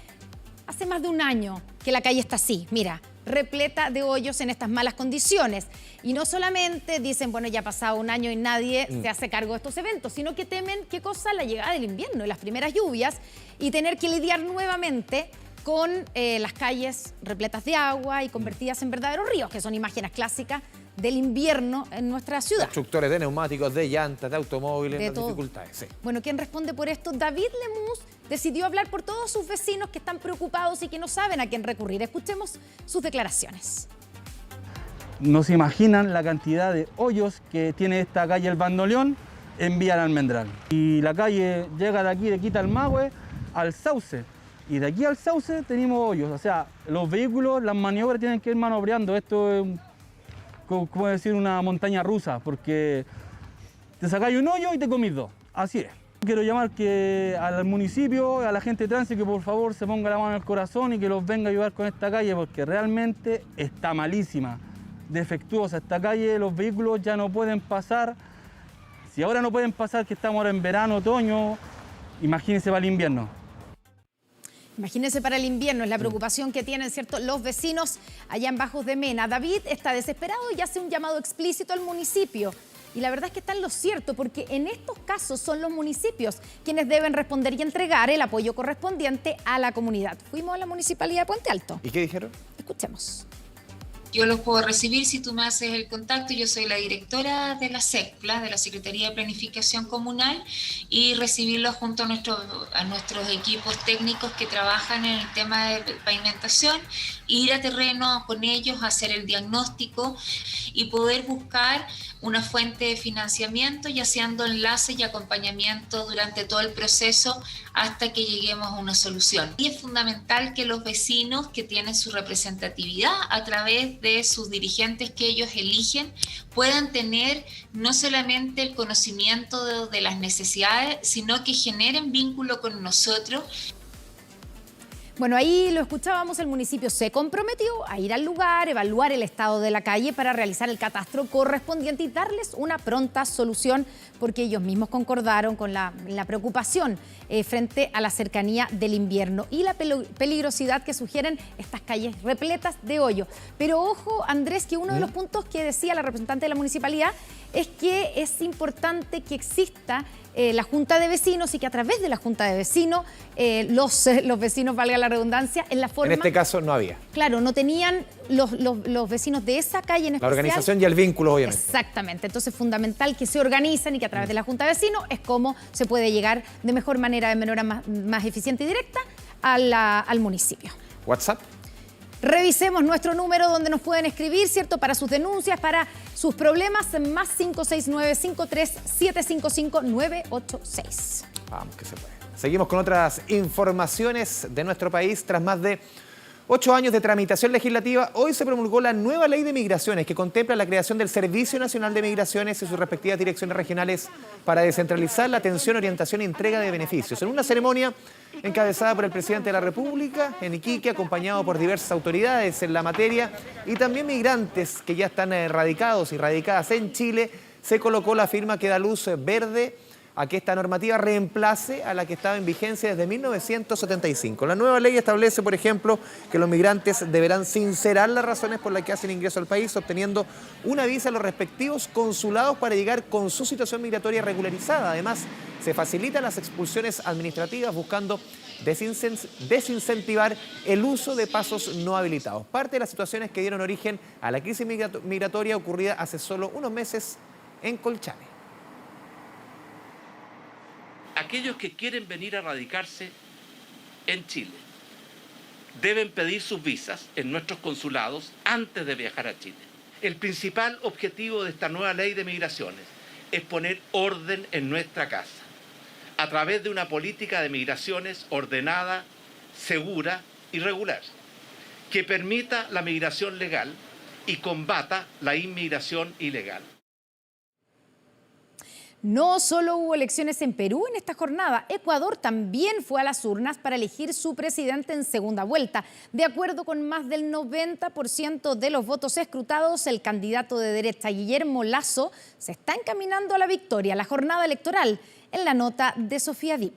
hace más de un año que la calle está así, mira, repleta de hoyos en estas malas condiciones. Y no solamente dicen, bueno, ya ha pasado un año y nadie se hace cargo de estos eventos, sino que temen, ¿qué cosa? La llegada del invierno y las primeras lluvias y tener que lidiar nuevamente con las calles repletas de agua y convertidas en verdaderos ríos, que son imágenes clásicas del invierno en nuestra ciudad. Constructores de neumáticos, de llantas, de automóviles, de las todo. dificultades. Sí. Bueno, ¿quién responde por esto? David Lemus decidió hablar por todos sus vecinos que están preocupados y que no saben a quién recurrir. Escuchemos sus declaraciones. No se imaginan la cantidad de hoyos que tiene esta calle El Bandoleón en Villa Almendral. Y la calle llega de aquí, de Quitalmahue, al Sauce. Y de aquí al Sauce tenemos hoyos. O sea, los vehículos, las maniobras tienen que ir maniobrando. Esto es, como decir, una montaña rusa, porque te sacáis un hoyo y te comís dos. Así es. Quiero llamar al municipio, a la gente de tránsito, que por favor se ponga la mano en el corazón y que los venga a ayudar con esta calle, porque realmente está malísima, defectuosa esta calle. Los vehículos ya no pueden pasar. Si ahora no pueden pasar, que estamos ahora en verano, otoño, imagínense para el invierno. Imagínense para el invierno, es la preocupación que tienen, ¿cierto?, los vecinos allá en Bajos de Mena. David está desesperado y hace un llamado explícito al municipio. Y la verdad es que está en lo cierto, porque en estos casos son los municipios quienes deben responder y entregar el apoyo correspondiente a la comunidad. Fuimos a la Municipalidad de Puente Alto. ¿Y qué dijeron? Escuchemos. Yo los puedo recibir si tú me haces el contacto. Yo soy la directora de la SECPLA, de la Secretaría de Planificación Comunal, y recibirlos junto a nuestros equipos técnicos que trabajan en el tema de pavimentación, ir a terreno con ellos, hacer el diagnóstico y poder buscar una fuente de financiamiento y haciendo enlaces y acompañamiento durante todo el proceso hasta que lleguemos a una solución. Y es fundamental que los vecinos que tienen su representatividad a través de sus dirigentes que ellos eligen puedan tener no solamente el conocimiento de las necesidades, sino que generen vínculo con nosotros. Bueno, ahí lo escuchábamos, el municipio se comprometió a ir al lugar, evaluar el estado de la calle para realizar el catastro correspondiente y darles una pronta solución, porque ellos mismos concordaron con la preocupación frente a la cercanía del invierno y la peligrosidad que sugieren estas calles repletas de hoyo. Pero ojo, Andrés, que uno de los puntos que decía la representante de la municipalidad es que es importante que exista la Junta de Vecinos y que a través de la Junta de Vecinos los vecinos, valga la redundancia, en la forma... En este caso no había. Claro, no tenían los vecinos de esa calle en especial. La organización y el vínculo, obviamente. Exactamente. Entonces es fundamental que se organizan y que a través de la Junta de Vecinos es como se puede llegar de mejor manera, de manera más eficiente y directa al municipio. WhatsApp. Revisemos nuestro número donde nos pueden escribir, ¿cierto? Para sus denuncias, para sus problemas, más 569-53-755-986. Vamos, que se puede. Seguimos con otras informaciones de nuestro país. Tras más de 8 años de tramitación legislativa, hoy se promulgó la nueva Ley de Migraciones que contempla la creación del Servicio Nacional de Migraciones y sus respectivas direcciones regionales para descentralizar la atención, orientación y entrega de beneficios. En una ceremonia encabezada por el presidente de la República en Iquique, acompañado por diversas autoridades en la materia y también migrantes que ya están radicados y radicadas en Chile, se colocó la firma que da luz verde a que esta normativa reemplace a la que estaba en vigencia desde 1975. La nueva ley establece, por ejemplo, que los migrantes deberán sincerar las razones por las que hacen ingreso al país, obteniendo una visa a los respectivos consulados para llegar con su situación migratoria regularizada. Además, se facilitan las expulsiones administrativas buscando desincentivar el uso de pasos no habilitados. Parte de las situaciones que dieron origen a la crisis migratoria ocurrida hace solo unos meses en Colchane. Aquellos que quieren venir a radicarse en Chile deben pedir sus visas en nuestros consulados antes de viajar a Chile. El principal objetivo de esta nueva ley de migraciones es poner orden en nuestra casa a través de una política de migraciones ordenada, segura y regular, que permita la migración legal y combata la inmigración ilegal. No solo hubo elecciones en Perú en esta jornada, Ecuador también fue a las urnas para elegir su presidente en segunda vuelta. De acuerdo con más del 90% de los votos escrutados, el candidato de derecha Guillermo Lasso se está encaminando a la victoria. La jornada electoral en la nota de Sofía Dip.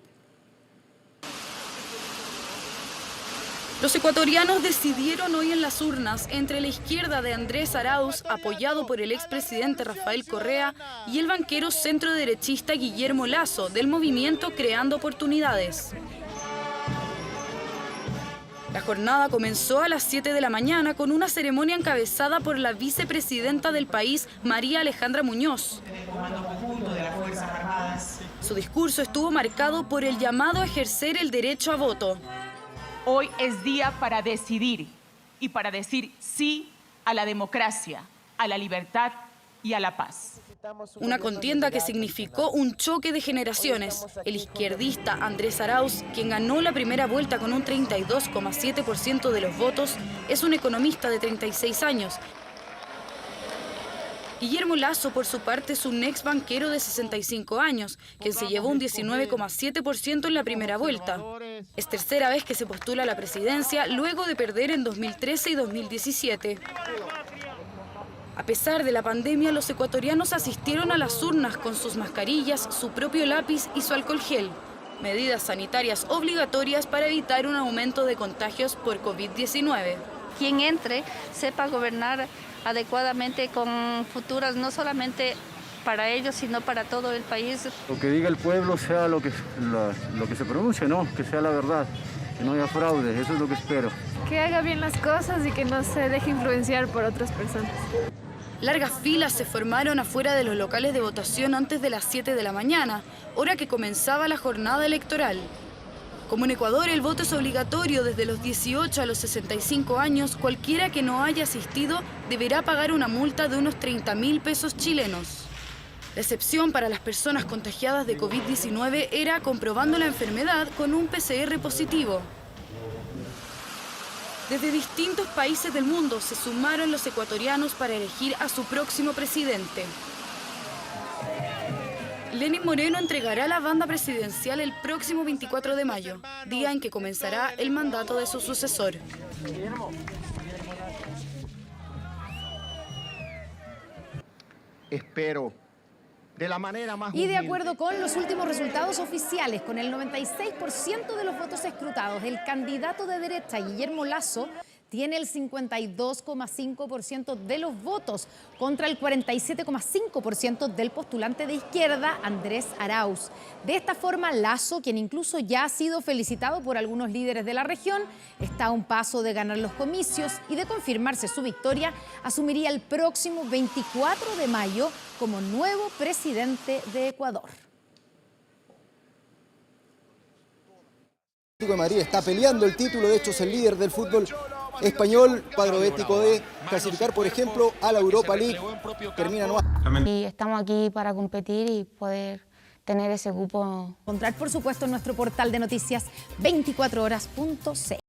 Los ecuatorianos decidieron hoy en las urnas entre la izquierda de Andrés Arauz, apoyado por el expresidente Rafael Correa, y el banquero centroderechista Guillermo Lasso, del movimiento Creando Oportunidades. La jornada comenzó a las 7 de la mañana con una ceremonia encabezada por la vicepresidenta del país, María Alejandra Muñoz. Su discurso estuvo marcado por el llamado a ejercer el derecho a voto. Hoy es día para decidir y para decir sí a la democracia, a la libertad y a la paz. Una contienda que significó un choque de generaciones. El izquierdista Andrés Arauz, quien ganó la primera vuelta con un 32,7% de los votos, es un economista de 36 años. Guillermo Lasso, por su parte, es un ex banquero de 65 años, quien se llevó un 19,7% en la primera vuelta. Es tercera vez que se postula a la presidencia, luego de perder en 2013 y 2017. A pesar de la pandemia, los ecuatorianos asistieron a las urnas con sus mascarillas, su propio lápiz y su alcohol gel. Medidas sanitarias obligatorias para evitar un aumento de contagios por COVID-19. Quien entre sepa gobernar adecuadamente con futuras, no solamente para ellos, sino para todo el país. Lo que diga el pueblo sea lo que se pronuncie, ¿no? Que sea la verdad, que no haya fraude, eso es lo que espero. Que haga bien las cosas y que no se deje influenciar por otras personas. Largas filas se formaron afuera de los locales de votación antes de las 7 de la mañana, hora que comenzaba la jornada electoral. Como en Ecuador, el voto es obligatorio desde los 18 a los 65 años. Cualquiera que no haya asistido deberá pagar una multa de unos 30.000 pesos chilenos. La excepción para las personas contagiadas de COVID-19 era comprobando la enfermedad con un PCR positivo. Desde distintos países del mundo se sumaron los ecuatorianos para elegir a su próximo presidente. Lenín Moreno entregará la banda presidencial el próximo 24 de mayo, día en que comenzará el mandato de su sucesor. Espero, de la manera más Y de acuerdo con los últimos resultados oficiales, con el 96% de los votos escrutados, el candidato de derecha, Guillermo Lasso, tiene el 52,5% de los votos contra el 47,5% del postulante de izquierda, Andrés Arauz. De esta forma, Lasso, quien incluso ya ha sido felicitado por algunos líderes de la región, está a un paso de ganar los comicios y de confirmarse su victoria, asumiría el próximo 24 de mayo como nuevo presidente de Ecuador. El Atlético de Madrid está peleando el título, de hecho es el líder del fútbol español, cuadro ético de clasificar, por ejemplo, a la Europa League. Termina no. Y estamos aquí para competir y poder tener ese cupo. Encontrar, por supuesto, en nuestro portal de noticias 24horas.c.